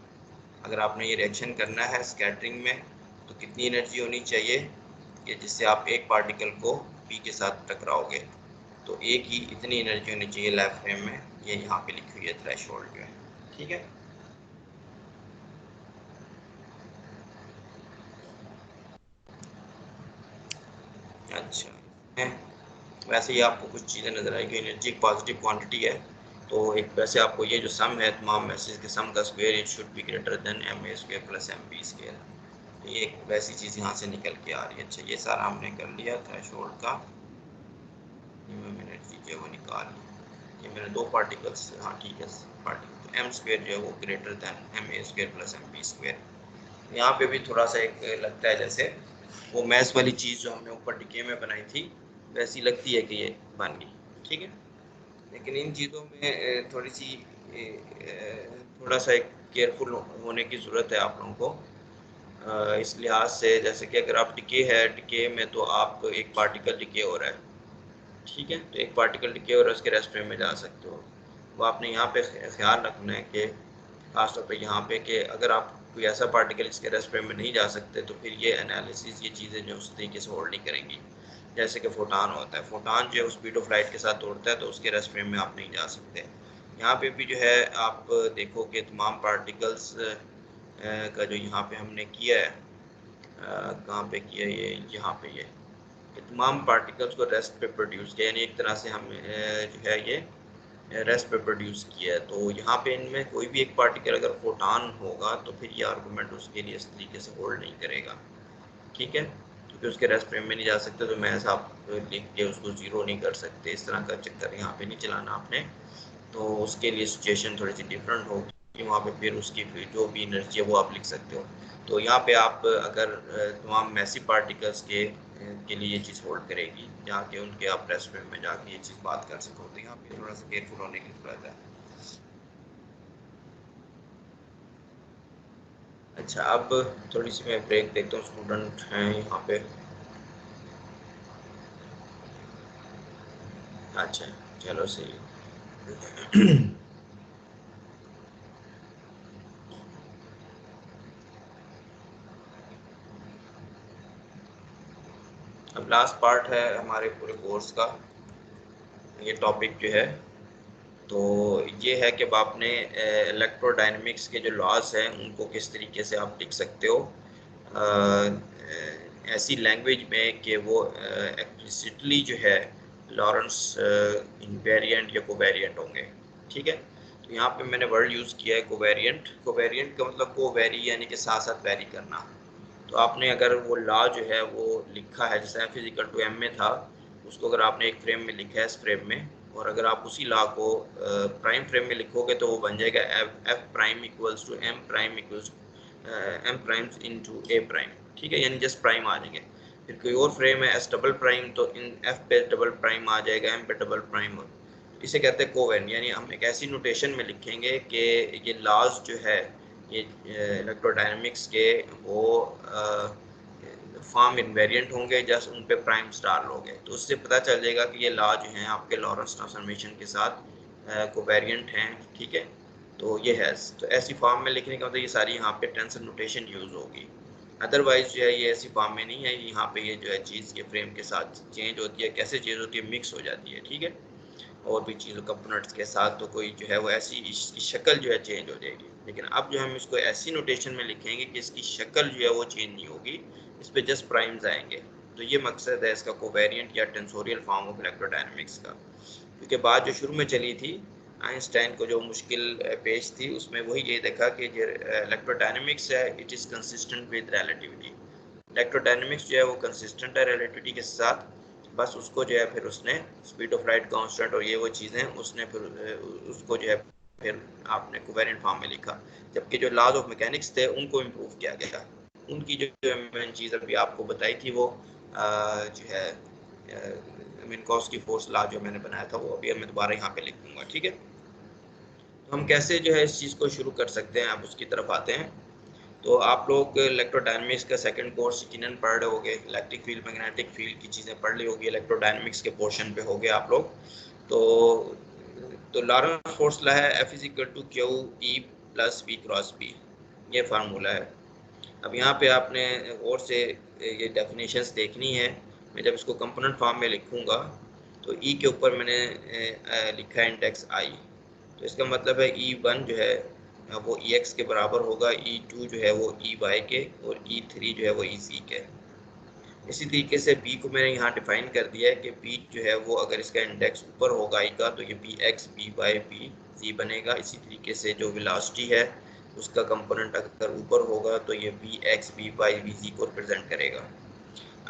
अगर आपने ये रिएक्शन करना है स्कैटरिंग में, तो कितनी एनर्जी होनी चाहिए कि जिससे आप एक पार्टिकल को बी के साथ टकराओगे, तो ए की इतनी एनर्जी होनी चाहिए लैब फ्रेम में, ये यहाँ पे लिखी हुई है थ्रेशोल्ड जो है। ठीक है, अच्छा, वैसे ही आपको कुछ चीज़ें नज़र आएगी। एनर्जी एक पॉजिटिव क्वांटिटी है, तो एक वैसे आपको ये जो सम है तमाम मैसेज के सम का square, it should be greater than M A square plus M B square. ये एक वैसी चीज़ यहाँ से निकल के आ रही है। अच्छा, ये सारा हमने कर लिया थ्रेशोल्ड का, एनर्जी जो है वो निकाल ली। ये मैंने दो पार्टिकल्स, हाँ ठीक है, पार्टिकल एम स्क्वायर जो है वो greater than M A square plus M B square. यहाँ पे भी थोड़ा सा एक लगता है जैसे वो मैथ्स वाली चीज़ जो हमने ऊपर डीके में बनाई थी वैसी लगती है कि ये बन गई। ठीक है, लेकिन इन चीज़ों में थोड़ी सी थोड़ा सा एक केयरफुल होने की ज़रूरत है आप लोगों को। इस लिहाज से जैसे कि अगर आप डिके है, डिके में तो आप एक पार्टिकल डिके हो रहा है, ठीक है, तो एक पार्टिकल डिके हो रहा है, उसके रेस्ट फ्रेम में जा सकते हो। वो आपने यहाँ पे ख्याल रखना है कि खासतौर पे यहाँ पे कि अगर आप कोई ऐसा पार्टिकल इसके रेस्ट फ्रेम में नहीं जा सकते तो फिर ये एनालिसिस, ये चीज़ें जो उस तरीके से होल्ड नहीं करेंगी। जैसे कि फोटान होता है, फोटान जो है स्पीड ऑफ लाइट के साथ दौड़ता है, तो उसके रेस्ट फ्रेम में आप नहीं जा सकते। यहाँ पे भी जो है आप देखो कि तमाम पार्टिकल्स का जो यहाँ पे हमने किया है, कहाँ पे किया, ये यहाँ पे ये तमाम पार्टिकल्स को रेस्ट पे प्रोड्यूस किया, यानी एक तरह से हम जो है ये रेस्ट पे प्रोड्यूस किया है। तो यहाँ पे इनमें कोई भी एक पार्टिकल अगर फोटान होगा तो फिर ये आर्गूमेंट उसके लिए इस तरीके से होल्ड नहीं करेगा। ठीक है, क्योंकि उसके रेस्ट फ्रेम में नहीं जा सकते, तो मैं ऐसा आप लिख के उसको ज़ीरो नहीं कर सकते, इस तरह का चक्कर यहाँ पे नहीं चलाना आपने। तो उसके लिए सिचुएशन थोड़ी सी डिफरेंट होगी, वहाँ पे फिर उसकी फिर जो भी एनर्जी है वो आप लिख सकते हो। तो यहाँ पे आप अगर तमाम मैसिव पार्टिकल्स के लिए ये चीज़ होल्ड करेगी, जहाँ के उनके आप रेस्ट फ्रेम में जाके ये चीज़ बात कर सको, तो यहाँ पे थोड़ा सा केयरफुल होने की जरूरत है। अच्छा, अब थोड़ी सी मैं ब्रेक देखता हूँ, स्टूडेंट हैं यहाँ पे। अच्छा, चलो सही है। अब लास्ट पार्ट है हमारे पूरे कोर्स का, ये टॉपिक जो है, तो ये है कि आपने इलेक्ट्रोडायनेमिक्स के जो लॉज हैं उनको किस तरीके से आप लिख सकते हो ऐसी लैंग्वेज में कि वो एक्सप्लिसिटली जो है लॉरेंस इनवेरिएंट या कोवेरिएंट होंगे। ठीक है, तो यहाँ पे मैंने वर्ड यूज़ किया है कोवेरिएंट। कोवेरिएंट का मतलब कोवेरी यानी कि साथ साथ वेरी करना। तो आपने अगर वो लॉ जो है वो लिखा है, जैसे एफ इजिकल टू एम में था, उसको अगर आपने एक फ्रेम में लिखा है इस फ्रेम में, और अगर आप उसी लॉ को प्राइम फ्रेम में लिखोगे तो वो बन जाएगा F prime equals to M prime equals M primes into A prime, ठीक है, यानी जस्ट प्राइम आ जाएंगे। फिर कोई और फ्रेम है एस डबल प्राइम, तो इन एफ पे डबल प्राइम आ जाएगा, एम पे डबल प्राइम। इसे कहते हैं कोवेरिएंट, यानी हम एक ऐसी नोटेशन में लिखेंगे कि ये लॉज जो है ये इलेक्ट्रोडायनेमिक्स के वो फॉर्म इनवेरिएंट होंगे, जस्ट उन पे प्राइम स्टार लोगे तो उससे पता चल जाएगा कि ये लॉ जो हैं आपके लॉरेंस ट्रांसफॉर्मेशन के साथ कोवेरिएंट हैं, ठीक है। तो ये है, तो ऐसी फॉर्म में लिखने का मतलब ये सारी यहाँ पे टेंसर नोटेशन यूज़ होगी। अदरवाइज जो है ये ऐसी फॉर्म में नहीं है, यहाँ पे ये जो है चीज़ ये फ्रेम के साथ चेंज होती है, कैसे चेंज होती है, मिक्स हो जाती है, ठीक है। और भी चीज़ों कंपोनेंट्स के साथ तो कोई जो है वो ऐसी इसकी शक्ल जो है चेंज हो जाएगी। लेकिन अब जो हम इसको ऐसी नोटेशन में लिखेंगे कि इसकी शक्ल जो है वो चेंज नहीं होगी, इस पे जस्ट प्राइम्स आएंगे। तो ये मकसद है इसका कोवेरिएंट या टेंसोरियल फॉर्म ऑफ इलेक्ट्रोडायनेमिक्स का। क्योंकि बात जो शुरू में चली थी आइंस्टाइन को जो मुश्किल पेश थी, उसमें वही ये देखा कि जो इलेक्ट्रोडायनेमिक्स है it is consistent with relativity. Electrodynamics जो है वो कंसिस्टेंट है रिलेटिविटी के साथ, बस उसको जो है फिर उसने स्पीड ऑफ लाइट कांस्टेंट और ये वो चीज़ें उसने फिर उसको जो है फिर आपने कोवेरिएंट फॉर्म में लिखा। जबकि जो लॉज ऑफ मैकेनिक्स थे उनको इम्प्रूव किया गया। उनकी जो मेन चीज़ अभी आपको बताई थी वो जो है मिन्कोव्स्की फोर्स लॉ जो मैंने बनाया था वो अभी मैं दोबारा यहाँ पे लिख दूंगा, ठीक है। तो हम कैसे जो है इस चीज़ को शुरू कर सकते हैं, आप उसकी तरफ आते हैं। तो आप लोग इलेक्ट्रोडायनेमिक्स का सेकंड कोर्स यकीनन पढ़ रहे होंगे, इलेक्ट्रिक फील्ड मैग्नेटिक फील्ड की चीज़ें पढ़ ली होगी, इलेक्ट्रोडायनेमिक्स के पोर्शन पे हो गए आप लोग। तो लॉरेंस फोर्स लॉ है F is equal to Q E plus V cross B, ये फार्मूला है। अब यहाँ पे आपने और से ये डेफिनेशंस देखनी है। मैं जब इसको कंपोनेंट फॉर्म में लिखूँगा तो ई के ऊपर मैंने लिखा है इंडेक्स आई, तो इसका मतलब है ई वन जो है वो ई एक्स के बराबर होगा, ई टू जो है वो ई वाई के, और ई थ्री जो है वो ई सी के। इसी तरीके से बी को मैंने यहाँ डिफाइन कर दिया है कि बी जो है वो अगर इसका इंडेक्स ऊपर होगा आई का तो ये B X B Y B C बनेगा। इसी तरीके से जो वेलोसिटी है उसका कंपोनेंट अगर ऊपर होगा तो ये B X B Y B C को रिप्रेजेंट करेगा।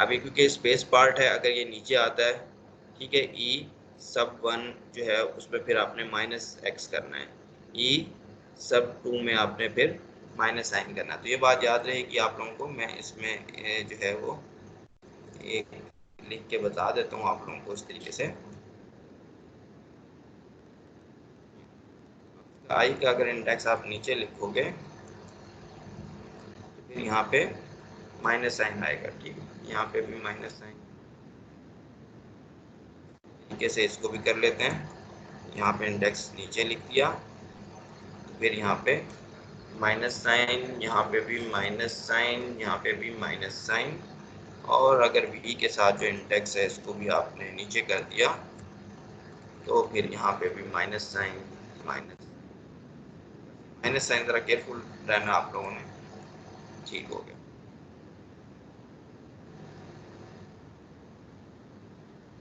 अभी क्योंकि स्पेस पार्ट है, अगर ये नीचे आता है, ठीक है, ई सब वन जो है उसमें फिर आपने माइनस एक्स करना है, ई सब टू में आपने फिर माइनस साइन करना है। तो ये बात याद रहेगी आप लोगों को, मैं इसमें जो है वो एक लिख के बता देता हूँ आप लोगों को इस तरीके से। आई का अगर इंडेक्स आप नीचे लिखोगे तो फिर यहाँ पे माइनस साइन आएगा, ठीक है, यहाँ पे भी माइनस साइन। तरीके से इसको भी कर लेते हैं, यहाँ पे इंडेक्स नीचे लिख दिया, फिर यहाँ पे माइनस साइन, यहाँ पे भी माइनस साइन, यहाँ पे भी माइनस साइन, और अगर वी के साथ जो इंडेक्स है इसको भी आपने नीचे कर दिया तो फिर यहाँ पे भी minus sign minus minus sign. ज़रा केयरफुल रहना आप लोगों ने, ठीक हो गया।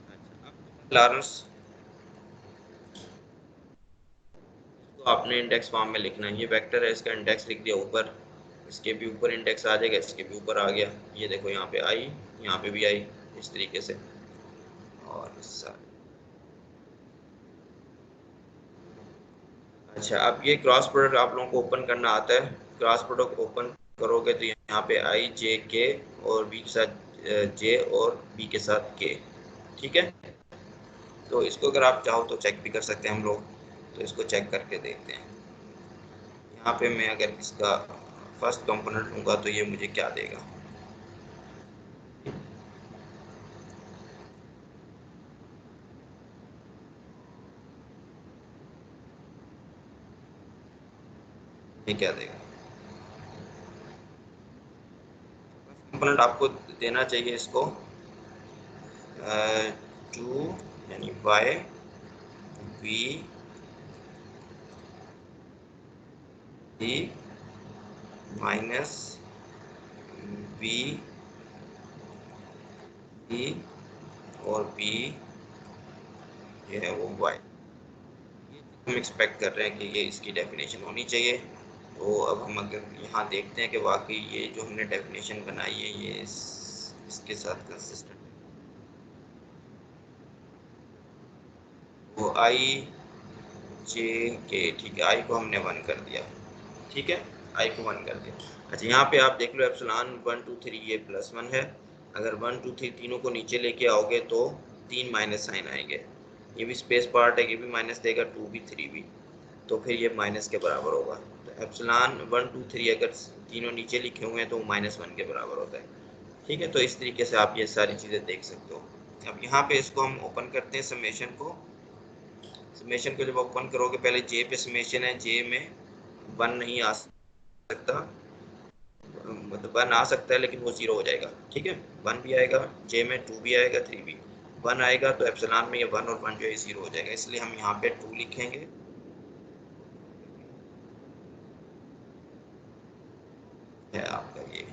अच्छा, अब लॉरेंस तो आपने इंडेक्स फॉर्म में लिखना है, ये वेक्टर है, इसका इंडेक्स लिख दिया ऊपर, इसके भी ऊपर इंडेक्स आ जाएगा, इसके भी ऊपर आ गया, ये देखो यहाँ पे आई, यहाँ पे भी आई, इस तरीके से। और अच्छा, अब ये क्रॉस प्रोडक्ट आप लोगों को ओपन करना आता है। क्रॉस प्रोडक्ट ओपन करोगे तो यहाँ पे आई जे के और बी के साथ जे और बी के साथ के, ठीक है। तो इसको अगर आप चाहो तो चेक भी कर सकते हैं हम लोग, तो इसको चेक करके देखते हैं। यहाँ पे मैं अगर इसका फर्स्ट कंपोनेंट लूँगा तो ये मुझे क्या देगा। ये क्या देगा, कंपोनेंट आपको देना चाहिए इसको टू, यानी why V E minus V E और बी ये है वो वाई। हम एक्सपेक्ट कर रहे हैं कि ये इसकी डेफिनेशन होनी चाहिए। तो अब हम अगर यहाँ देखते हैं कि वाकई ये जो हमने डेफिनेशन बनाई है ये इसके साथ कंसिस्टेंट है। वो आई जे के, ठीक है, आई को हमने वन कर दिया, ठीक है। आई को 1 कर दिया। अच्छा यहाँ पे आप देख लो एप्सिलॉन 1 2 3 ये +1 है। अगर 1 2 3 तीनों को नीचे लेके आओगे तो 3 माइनस साइन आएंगे। ये भी स्पेस पार्ट है, ये भी माइनस देगा, 2 भी 3 भी, तो फिर ये माइनस के बराबर होगा। तो एप्सिलॉन 1 2 3 अगर तीनों नीचे लिखे हुए हैं तो -1 के बराबर होता है। ठीक है, तो इस तरीके से आप ये सारी चीज़ें देख सकते हो। अब यहाँ पे इसको हम ओपन करते हैं समेशन को। समेशन को जब ओपन करोगे, पहले जे पे समेशन है, जे में 1 नहीं आ सकता, मतलब 1 आ सकता है लेकिन वो 0 हो जाएगा। ठीक है, 1 भी आएगा जे में, 2 भी आएगा, 3 भी। 1 आएगा तो एप्सिलॉन में ये 1 और 1 जो है 0 हो जाएगा, इसलिए हम यहाँ पे 2 लिखेंगे। है आपका ये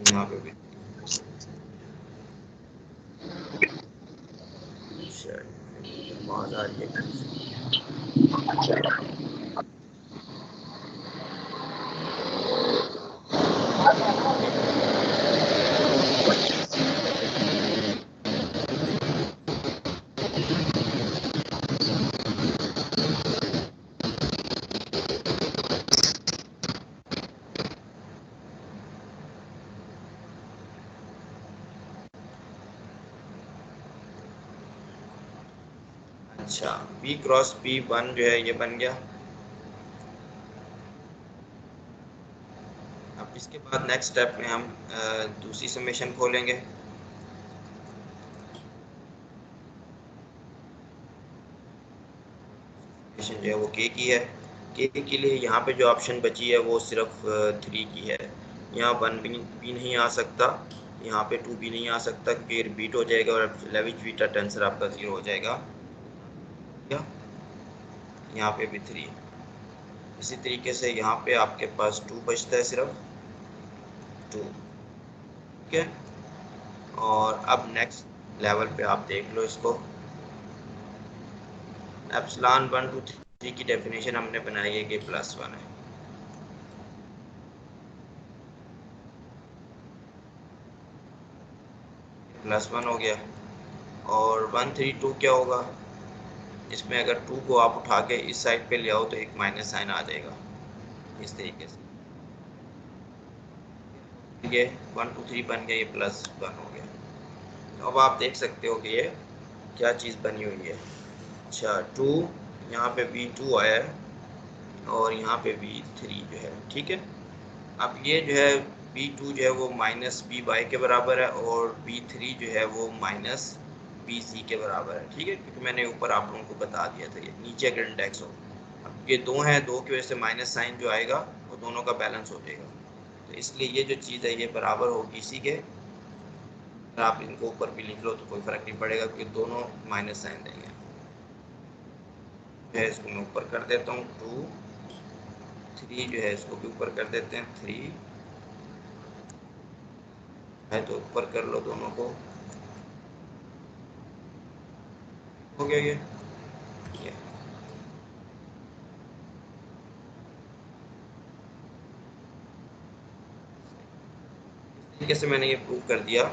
यहाँ पे भी आवाज आ रही है। अच्छा, बी क्रॉस बी 1 जो है ये बन गया। अब इसके बाद नेक्स्ट स्टेप में हम दूसरी समेशन खोलेंगे। समेशन जो है वो के की है। के के लिए यहाँ पे जो ऑप्शन बची है वो सिर्फ 3 की है। यहाँ 1 भी नहीं आ सकता, यहाँ पे 2 भी नहीं आ सकता क्योंकि रिपीट हो जाएगा और लेविज बीटा टेंसर आपका 0 हो जाएगा। क्या यहाँ पे भी 3। इसी तरीके से यहाँ पे आपके पास 2 बचता है, सिर्फ 2। ठीक है, और अब नेक्स्ट लेवल पे आप देख लो इसको। एप्सिलॉन 1 2 3 की डेफिनेशन हमने बनाई है कि +1 है। +1 हो गया। और 1 3 2 क्या होगा, इसमें अगर 2 को आप उठा के इस साइड पे ले आओ तो एक माइनस साइन आ जाएगा इस तरीके से। ये 1 2 3 बन गया, ये +1 हो गया। तो अब आप देख सकते हो कि ये क्या चीज़ बनी हुई है। अच्छा 2 यहाँ पे B2 आया है और यहाँ पे B3 जो है। ठीक है, अब ये जो है B2 जो है वो -B के बराबर है और B3 जो है वो -BC के बराबर है। ठीक है, क्योंकि मैंने ऊपर आप लोगों को बता दिया था, ये नीचे अगर इंडेक्स हो। अब ये 2 है, 2 की वजह से माइनस साइन जो आएगा वो दोनों का बैलेंस हो जाएगा। तो इसलिए ये जो चीज़ है ये बराबर होगी इसी के। अगर आप इनको ऊपर भी लिख लो तो कोई फ़र्क नहीं पड़ेगा क्योंकि दोनों माइनस साइन देंगे। है इसको मैं ऊपर कर देता हूँ 2 3 जो है इसको भी ऊपर कर देते हैं 3 है, तो ऊपर कर लो दोनों को। हो गया ये। तरीके से मैंने ये प्रूव कर दिया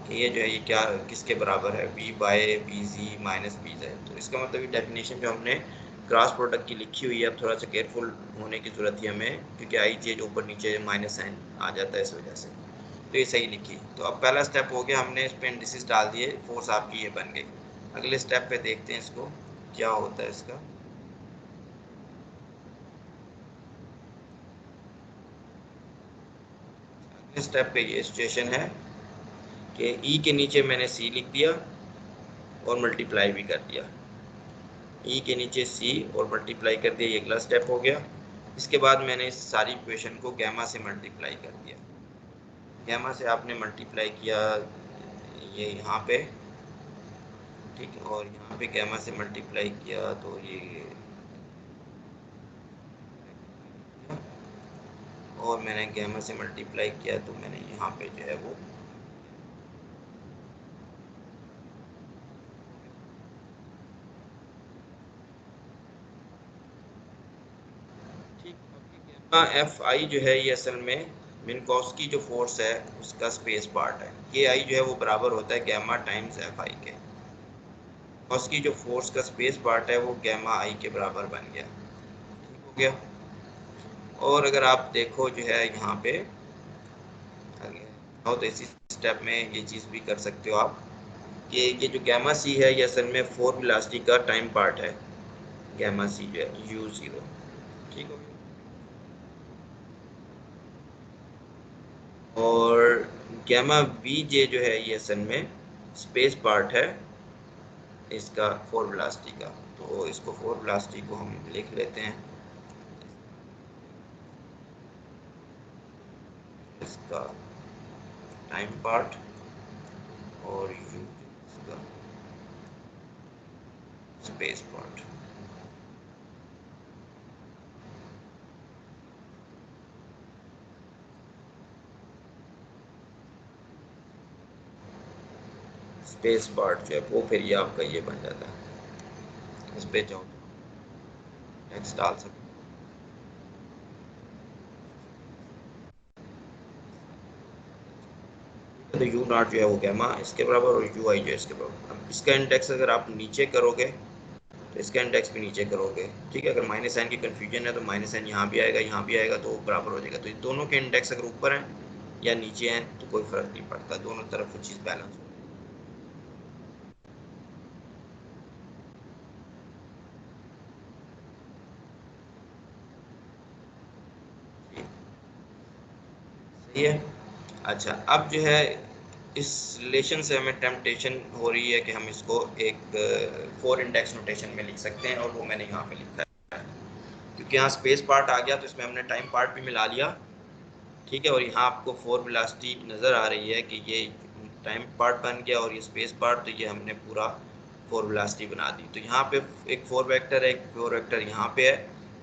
कि ये जो है ये क्या किसके बराबर है, बी बाय बी जी माइनस बी जेड। तो इसका मतलब ये डेफिनेशन जो हमने क्रॉस प्रोडक्ट की लिखी हुई है, अब थोड़ा सा केयरफुल होने की ज़रूरत है हमें क्योंकि आई जे जो ऊपर नीचे माइनस साइन आ जाता है इस वजह से। तो ये सही लिखी। तो अब पहला स्टेप हो गया, हमने इस पर इंडिसेस डाल दिए, फोर्स आपकी ये बन गई। अगले स्टेप पे देखते हैं इसको क्या होता है इसका। अगले स्टेप पे ये सिचुएशन है कि ई के नीचे मैंने सी लिख दिया और मल्टीप्लाई भी कर दिया। ई के नीचे सी और मल्टीप्लाई कर दिया, ये अगला स्टेप हो गया। इसके बाद मैंने इस सारी इक्वेशन को गैमा से मल्टीप्लाई कर दिया। गैमा से आपने मल्टीप्लाई किया ये यहाँ पे, ठीक है, और यहाँ पे गैमा से मल्टीप्लाई किया तो ये, और मैंने गैमा से मल्टीप्लाई किया तो मैंने यहाँ पे जो है वो, ठीक। अब ये गैमा एफ आई जो है ये असल में मिन्कोव्स्की जो फोर्स है उसका स्पेस पार्ट है, के आई जो है वो बराबर होता है गैमा टाइम्स एफ आई के। मिन्कोव्स्की जो फोर्स का स्पेस पार्ट है वो गैमा आई के बराबर बन गया, ठीक हो गया। और अगर आप देखो जो है यहाँ पे आगे आओ तो इसी स्टेप में ये चीज़ भी कर सकते हो आप कि ये जो गैमा सी है ये असल में फोर वेलोसिटी का टाइम पार्ट है, गैमा सी जो है यू जीरो, ठीक हो गया। और गैमा वी जे जो है ये असल में स्पेस पार्ट है इसका फोर वेलोसिटी का। तो इसको फोर वेलोसिटी को हम लिख लेते हैं, इसका टाइम पार्ट और यू इसका स्पेस पार्ट। स्पेस पार्ट जो है वो फिर ये आपका ये बन जाता है, इस पे जाओ टेक्स्ट डाल सकते हैं। तो यू नॉट जो है वो गैमा इसके बराबर और यू आई जो है इसके बराबर। अब इसका इंडेक्स अगर आप नीचे करोगे तो इसका इंडेक्स भी नीचे करोगे, ठीक है। अगर माइनस साइन की कंफ्यूजन है तो माइनस साइन यहाँ भी आएगा, यहाँ भी आएगा, तो वो बराबर हो जाएगा। तो ये दोनों के इंडेक्स अगर ऊपर हैं या नीचे हैं तो कोई फर्क नहीं पड़ता, दोनों तरफ वो चीज़ बैलेंस हो जाएगी, सही है। अच्छा, अब जो है इस रिलेशन से हमें टेम्पटेशन हो रही है कि हम इसको एक फोर इंडेक्स नोटेशन में लिख सकते हैं, और वो मैंने यहाँ पे लिखा है क्योंकि यहाँ स्पेस पार्ट आ गया तो इसमें हमने टाइम पार्ट भी मिला लिया, ठीक है। और यहाँ आपको फोर वेलोसिटी नज़र आ रही है कि ये टाइम पार्ट बन गया और ये स्पेस पार्ट, तो ये हमने पूरा फोर वेलोसिटी बना दी। तो यहाँ पे एक फोर वेक्टर है, एक फोर वेक्टर यहाँ पे है।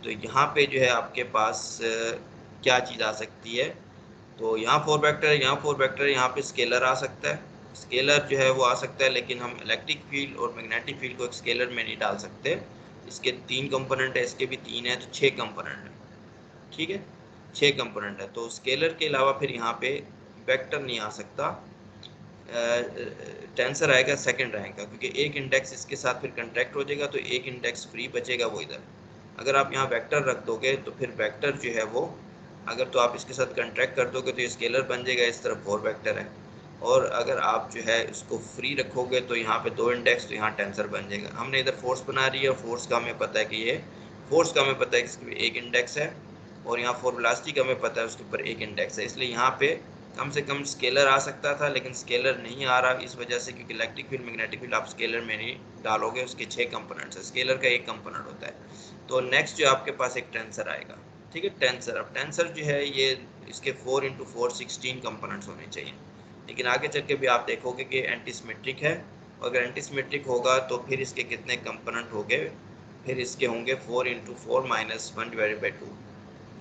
तो यहाँ पे जो है आपके पास क्या चीज़ आ सकती है, तो यहाँ फोर वेक्टर है, यहाँ फोर वेक्टर है, यहाँ पे स्केलर आ सकता है। स्केलर जो है वो आ सकता है, लेकिन हम इलेक्ट्रिक फील्ड और मैग्नेटिक फील्ड को एक स्केलर में नहीं डाल सकते। इसके तीन कंपोनेंट है, इसके भी तीन है, तो छः कंपोनेंट है, ठीक है। छः कंपोनेंट है, तो स्केलर के अलावा फिर यहाँ पे वेक्टर नहीं आ सकता। टेंसर आएगा सेकंड रैंक का, क्योंकि एक इंडेक्स इसके साथ फिर कंट्रैक्ट हो जाएगा, तो एक इंडेक्स फ्री बचेगा वो इधर। अगर आप यहाँ वेक्टर रख दोगे तो फिर वेक्टर जो है वो अगर तो आप इसके साथ कंट्रैक्ट कर दोगे तो ये स्केलर बन जाएगा, इस तरफ फोर वेक्टर है। और अगर आप जो है इसको फ्री रखोगे तो यहाँ पे दो इंडेक्स, तो यहाँ टेंसर बन जाएगा। हमने इधर फोर्स बना रही है, फोर्स का हमें पता है कि ये फोर्स का हमें पता है कि इसके एक इंडेक्स है, और यहाँ फोर वेलोसिटी का हमें पता है उसके ऊपर एक इंडेक्स है। इसलिए यहाँ पे कम से कम स्केलर आ सकता था, लेकिन स्केलर नहीं आ रहा इस वजह से क्योंकि इलेक्ट्रिक फील्ड मैग्नेटिक फील्ड आप स्केलर में नहीं डालोगे, उसके छः कंपोनेंट्स है, स्केलर का एक कंपोनेंट होता है। तो नेक्स्ट जो आपके पास एक टेंसर आएगा, ठीक है। टेंसर, अब टेंसर जो है ये इसके 4 × 4 16 कंपोनेंट्स होने चाहिए, लेकिन आगे चल के भी आप देखोगे कि एंटी सिमेट्रिक है। अगर एंटी सिमेट्रिक होगा तो फिर इसके कितने कंपोनेंट होंगे, फिर इसके होंगे 4 × 4 -1/2,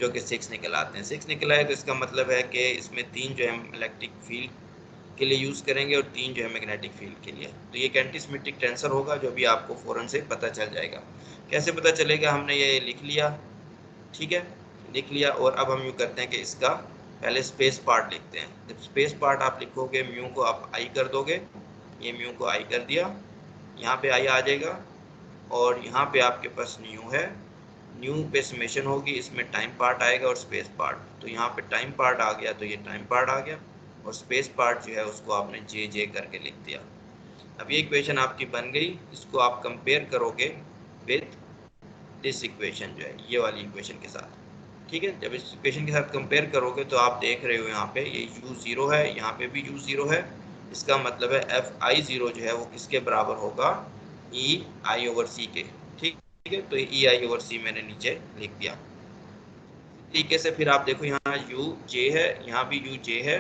जो कि 6 निकल आते हैं। 6 निकल आए तो इसका मतलब है कि इसमें 3 जो है हम इलेक्ट्रिक फील्ड के लिए यूज़ करेंगे और 3 जो है मैग्नेटिक फील्ड के लिए। तो ये एक एंटी सिमेट्रिक टेंसर होगा, जो भी आपको फ़ौरन से पता चल जाएगा। कैसे पता चलेगा, हमने ये लिख लिया, ठीक है, लिख लिया। और अब हम यूँ करते हैं कि इसका पहले स्पेस पार्ट लिखते हैं। जब स्पेस पार्ट आप लिखोगे, म्यू को आप आई कर दोगे, ये म्यू को आई कर दिया, यहाँ पे आई आ जाएगा, और यहाँ पे आपके पास न्यू है, न्यू पे समेशन होगी, इसमें टाइम पार्ट आएगा और स्पेस पार्ट। तो यहाँ पे टाइम पार्ट आ गया तो ये टाइम पार्ट आ गया, और स्पेस पार्ट जो है उसको आपने जे जे करके लिख दिया। अब ये इक्वेशन आपकी बन गई, इसको आप कंपेयर करोगे विद दिस इक्वेशन, जो है ये वाली इक्वेशन के साथ, ठीक है। जब इस इक्वेशन के साथ कंपेयर करोगे तो आप देख रहे हो यहाँ पे ये यू ज़ीरो है, यहाँ पे भी यू ज़ीरो है। इसका मतलब है एफ आई ज़ीरो जो है वो किसके बराबर होगा, ई आई ओवर सी के, ठीक है। तो ई आई ओवर सी मैंने नीचे लिख दिया। तरीके से फिर आप देखो यहाँ यू जे है, यहाँ भी यू जे है,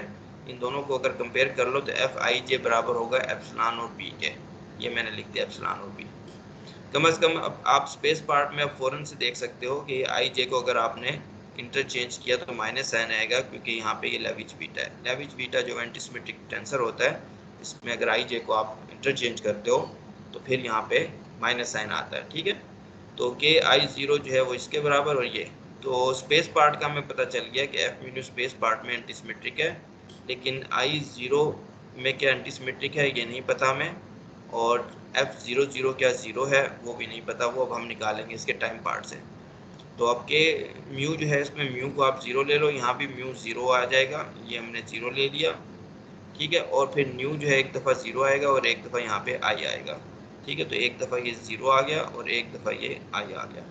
इन दोनों को अगर कंपेयर कर लो तो एफ आई जे बराबर होगा एप्सिलॉन और बी के, ये मैंने लिख दिया एप्सिलॉन और बी। कम से कम अब आप स्पेस पार्ट में अब फ़ौरन से देख सकते हो कि आई जे को अगर आपने इंटरचेंज किया तो माइनस साइन आएगा, क्योंकि यहाँ पे ये लेविज बीटा है। लेविज बीटा जो एंटीसिमेट्रिक टेंसर होता है, इसमें अगर आई जे को आप इंटरचेंज करते हो तो फिर यहाँ पे माइनस साइन आता है, ठीक है। तो के आई ज़ीरो जो है वो इसके बराबर, और ये तो स्पेस पार्ट का हमें पता चल गया कि एफ म्यू स्पेस पार्ट में एंटीसिमेट्रिक है, लेकिन आई ज़ीरो में क्या एंटीसिमेट्रिक है ये नहीं पता हमें, और एफ ज़ीरो ज़ीरो क्या ज़ीरो है वो भी नहीं पता, वो अब हम निकालेंगे इसके टाइम पार्ट से। तो आपके म्यू जो है इसमें म्यू को आप ज़ीरो ले लो, यहाँ भी म्यू ज़ीरो आ जाएगा, ये हमने ज़ीरो ले लिया, ठीक है। और फिर न्यू जो है एक दफ़ा ज़ीरो आएगा और एक दफ़ा यहाँ पे आई आएगा, ठीक है। तो एक दफ़ा ये ज़ीरो आ गया और एक दफ़ा ये आई आ गया।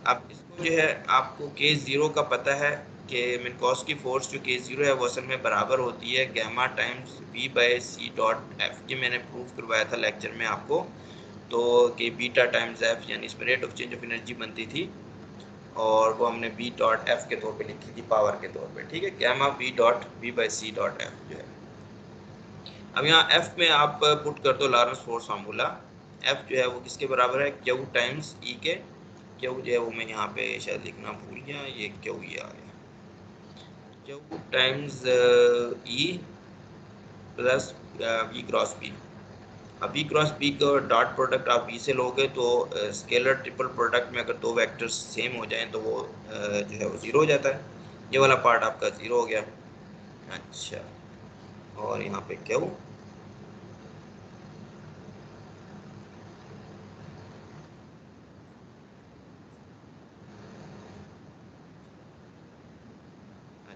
अब इसको जो है आपको के ज़ीरो का पता है कि मिनकॉस की फोर्स जो के ज़ीरो है वो असल में बराबर होती है gamma times V by C dot F. ये मैंने प्रूव करवाया था लेक्चर में आपको, तो कि बीटा टाइम्स एफ यानी इसमें rate of change of energy बनती थी, और वो हमने बी डॉट एफ के तौर पे लिखी थी पावर के तौर पे, ठीक है। Gamma V dot V by C dot F जो है। अब यहाँ एफ में आप पुट कर दो लॉरेंस फोर्स फार्मूला। एफ जो है वो किसके बराबर है, क्यू टाइम्स ई के। क्यू जो है वो मैं यहाँ पे शायद लिखना भूल गया, ये क्यू ये आ गया, Q times E plus V cross B. अब वी क्रॉस बी का डॉट प्रोडक्ट आप वी से लोगे तो स्केलर ट्रिपल प्रोडक्ट में अगर दो वेक्टर्स सेम हो जाएं तो वो जो है वो ज़ीरो हो जाता है। ये वाला पार्ट आपका ज़ीरो हो गया। अच्छा, और यहाँ पे क्यू,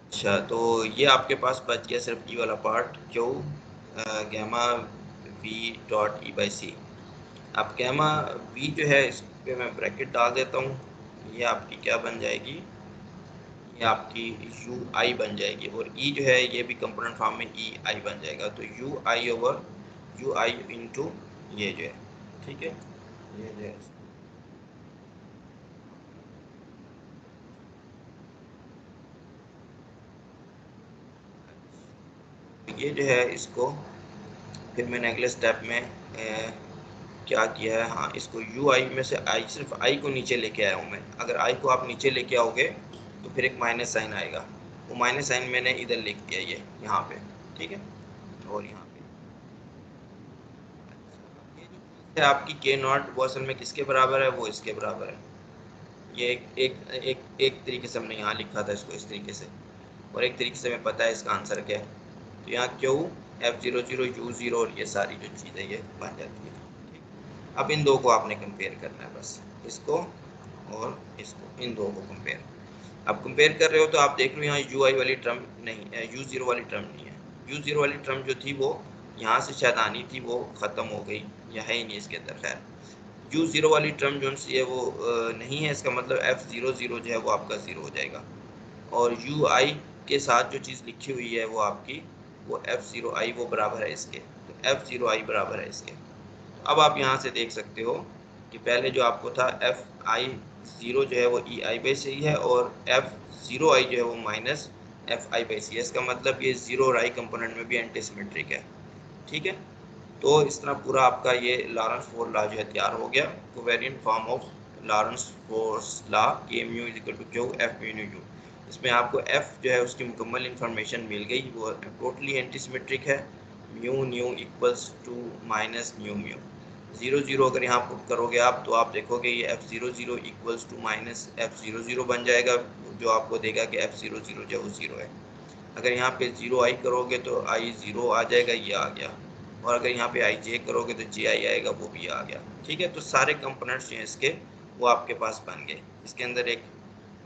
अच्छा तो ये आपके पास बच गया सिर्फ ई वाला part, Q gamma V dot E by C. अब गैमा वी जो है इस पे मैं ब्रैकेट डाल देता हूँ, ये आपकी क्या बन जाएगी, ये आपकी यू आई बन जाएगी, और ई जो है ये भी कंपोनेंट फॉर्म में ई आई बन जाएगा, तो you I over you I into ये जो है, ठीक है, ये जो है ये जो है इसको फिर मैंने अगले स्टेप में क्या किया है, हाँ इसको यू आई में से आई, सिर्फ आई को नीचे लेके आया हूँ मैं। अगर आई को आप नीचे लेके आओगे तो फिर एक माइनस साइन आएगा, वो माइनस साइन मैंने इधर लिख दिया ये यहाँ पे, ठीक है। और यहाँ पे ये जो चीज़ है आपकी के नॉट वो असल में किसके बराबर है, वो इसके बराबर है। ये एक तरीके से हमने यहाँ लिखा था इसको इस तरीके से, और एक तरीके से हमें पता है इसका आंसर क्या है। तो यहाँ Q F zero zero you zero और ये सारी जो चीज़ें ये बन जाती है, ठीक। अब इन दो को आपने कंपेयर करना है, बस इसको और इसको, इन दो को कंपेयर। अब कंपेयर कर रहे हो तो आप देख लो यहाँ यू आई वाली टर्म नहीं है, यू ज़ीरो वाली टर्म नहीं है। यू ज़ीरो वाली टर्म जो थी वो यहाँ से शायद आनी थी, वो ख़त्म हो गई या है ही नहीं इसके अंदर। खैर यू ज़ीरो वाली टर्म जो सी है वो नहीं है, इसका मतलब एफ ज़ीरो ज़ीरो जो है वो आपका ज़ीरो हो जाएगा, और यू आई के साथ जो चीज़ लिखी हुई है वो आपकी वो एफ ज़ीरो आई वो बराबर है इसके, तो एफ ज़ीरो आई बराबर है इसके। तो अब आप यहाँ से देख सकते हो कि पहले जो आपको था एफ आई ज़ीरो जो है वो ई आई बाई सी है, और एफ ज़ीरो आई जो है वो माइनस एफ आई बाई सी है। इसका मतलब ये ज़ीरो और आई कंपोनेंट में भी एंटीसिमेट्रिक है, ठीक है। तो इस तरह पूरा आपका ये लॉरेंस फोर्स लॉ जो है तैयार हो गया, covariant form of Lorentz force law के mu is equal to Q F mu U. इसमें आपको एफ जो है उसकी मुकम्मल इन्फॉर्मेशन मिल गई, वो टोटली एंटीसिमेट्रिक है, mu nu equals to minus nu mu. Zero zero अगर यहाँ पुट करोगे आप तो आप देखोगे ये F zero zero equals to minus F zero zero बन जाएगा, जो आपको देगा कि एफ ज़ीरो ज़ीरो जो है वो ज़ीरो है। अगर यहाँ पे जीरो आई करोगे तो आई ज़ीरो आ जाएगा, ये आ गया, और अगर यहाँ पे आई जे करोगे तो जे आई आएगा, वो भी आ गया, ठीक है। तो सारे कंपोनेंट्स जो हैं इसके वो आपके पास बन गए। इसके अंदर एक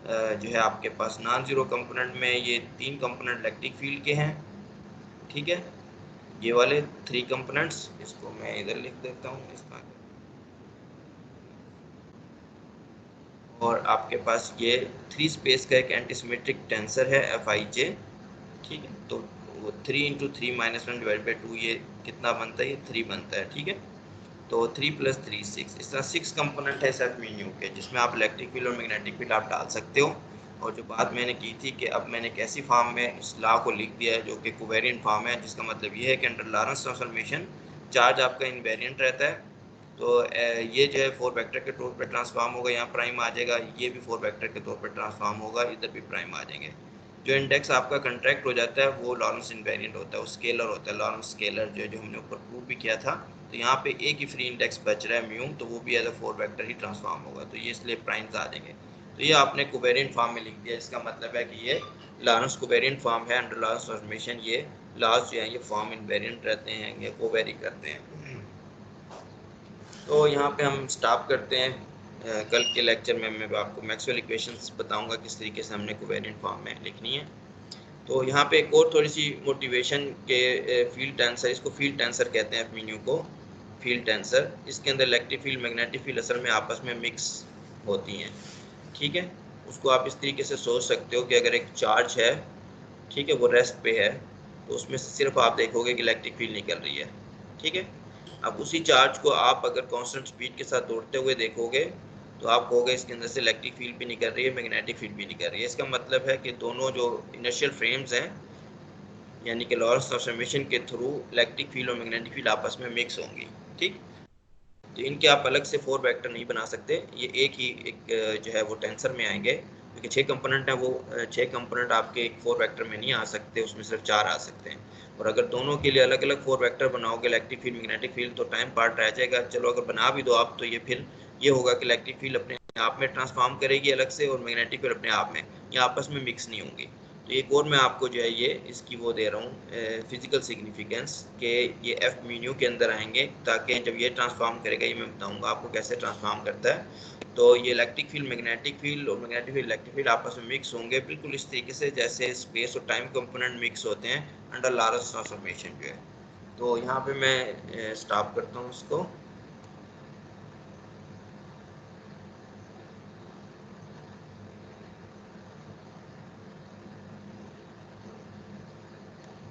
जो है आपके पास नॉन ज़ीरो कंपोनेंट में ये तीन कंपोनेंट इलेक्ट्रिक फील्ड के हैं, ठीक है। ये वाले थ्री कंपोनेंट्स, इसको मैं इधर लिख देता हूँ इसका, और आपके पास ये थ्री स्पेस का एक एंटीसिमेट्रिक टेंसर है एफ आई जे, ठीक है। तो वो three into three minus one divide by two, ये कितना बनता है, ये थ्री बनता है, ठीक है। तो थ्री प्लस थ्री सिक्स, इस तरह सिक्स कंपोनेंट है सेट मीन्यू के, जिसमें आप इलेक्ट्रिक फील्ड और मैग्नेटिक फील्ड आप डाल सकते हो। और जो बात मैंने की थी कि अब मैंने कैसी फॉर्म में इस लॉ को लिख दिया है जो कि कोवेरिएंट फॉर्म है, जिसका मतलब ये है कि अंडर लॉरेंस ट्रांसफॉर्मेशन चार्ज आपका इनवेरिएंट रहता है। तो ये जो है फोर वेक्टर के तौर पर ट्रांसफॉर्म होगा, यहाँ प्राइम आ जाएगा, ये भी फोर वेक्टर के तौर पर ट्रांसफॉर्म होगा, इधर भी प्राइम आ जाएंगे। जो इंडेक्स आपका कंट्रैक्ट हो जाता है वो लॉरेंस इनवेरिएंट होता है, वो स्केलर होता है, लॉरेंस स्केलर जो हमने ऊपर प्रूव भी किया था। तो यहाँ पे एक ही फ्री इंडेक्स बच रहा है म्यू, तो वो भी एज अ फोर वेक्टर ही ट्रांसफॉर्म होगा, तो ये इसलिए प्राइम्स आ जाएंगे। तो ये आपने कोवेरिएंट फॉर्म में लिख दिया, इसका मतलब है कि ये लॉरेंस कोवेरिएंट फॉर्म है। अंडर लॉरेंस ट्रांसफॉर्मेशन ये लॉज जो है ये फॉर्म इनवेरिएंट रहते हैं, ये कोवेरी करते हैं। तो यहाँ पे हम स्टॉप करते हैं। कल के लेक्चर में मैं आपको मैक्सवेल इक्वेशंस बताऊंगा किस तरीके से हमने कोवेरिएंट फॉर्म में लिखनी है। तो यहाँ पे एक और थोड़ी सी मोटिवेशन के फील्ड टेंसर, इसको फील्ड टेंसर कहते हैं, एफ को फील्ड टेंसर। इसके अंदर इलेक्ट्रिक फील्ड मैग्नेटिक फील्ड असल में आपस में मिक्स होती हैं, ठीक है। उसको आप इस तरीके से सोच सकते हो कि अगर एक चार्ज है, ठीक है, वो रेस्ट पे है, तो उसमें से सिर्फ आप देखोगे कि इलेक्ट्रिक फील्ड निकल रही है, ठीक है। अब उसी चार्ज को आप अगर कांस्टेंट स्पीड के साथ दौड़ते हुए देखोगे तो आप कहोगे इसके अंदर से इलेक्ट्रिक फील्ड भी निकल रही है, मैग्नेटिक फील्ड भी निकल रही है। इसका मतलब है कि दोनों जो इनिशियल फ्रेम्स हैं, यानी कि लॉरेंस ट्रांसफॉर्मेशन के थ्रू इलेक्ट्रिक फील्ड और मैग्नेटिक फील्ड आपस में मिक्स होंगी, ठीक। तो इनके आप अलग से 4 वेक्टर नहीं बना सकते, ये एक ही एक जो है वो टेंसर में आएंगे, क्योंकि 6 कंपोनेंट हैं, वो 6 कंपोनेंट आपके एक 4 वेक्टर में नहीं आ सकते, उसमें सिर्फ 4 आ सकते हैं। और अगर दोनों के लिए अलग अलग 4 वेक्टर बनाओगे इलेक्ट्रिक फील्ड मैग्नेटिक फील्ड, तो टाइम पार्ट रह जाएगा। चलो अगर बना भी दो आप, तो ये फिर ये होगा कि इलेक्ट्रिक फील्ड अपने आप में ट्रांसफॉर्म करेगी अलग से, और मैग्नेटिक फील्ड अपने आप में, ये आपस में मिक्स नहीं होंगी। तो एक और मैं आपको जो है ये इसकी वो दे रहा हूँ फिजिकल सिग्निफिकेंस के ये एफ म्यू के अंदर आएंगे, ताकि जब ये ट्रांसफॉर्म करेगा, ये मैं बताऊंगा आपको कैसे ट्रांसफॉर्म करता है। तो ये इलेक्ट्रिक फील्ड मैग्नेटिक फील्ड और मैग्नेटिक फील्ड इलेक्ट्रिक फील्ड आपस में मिक्स होंगे बिल्कुल इस तरीके से जैसे स्पेस और टाइम कंपोनेंट मिक्स होते हैं अंडर लॉरेंस ट्रांसफॉर्मेशन जो है। तो यहाँ पे मैं स्टॉप करता हूँ इसको।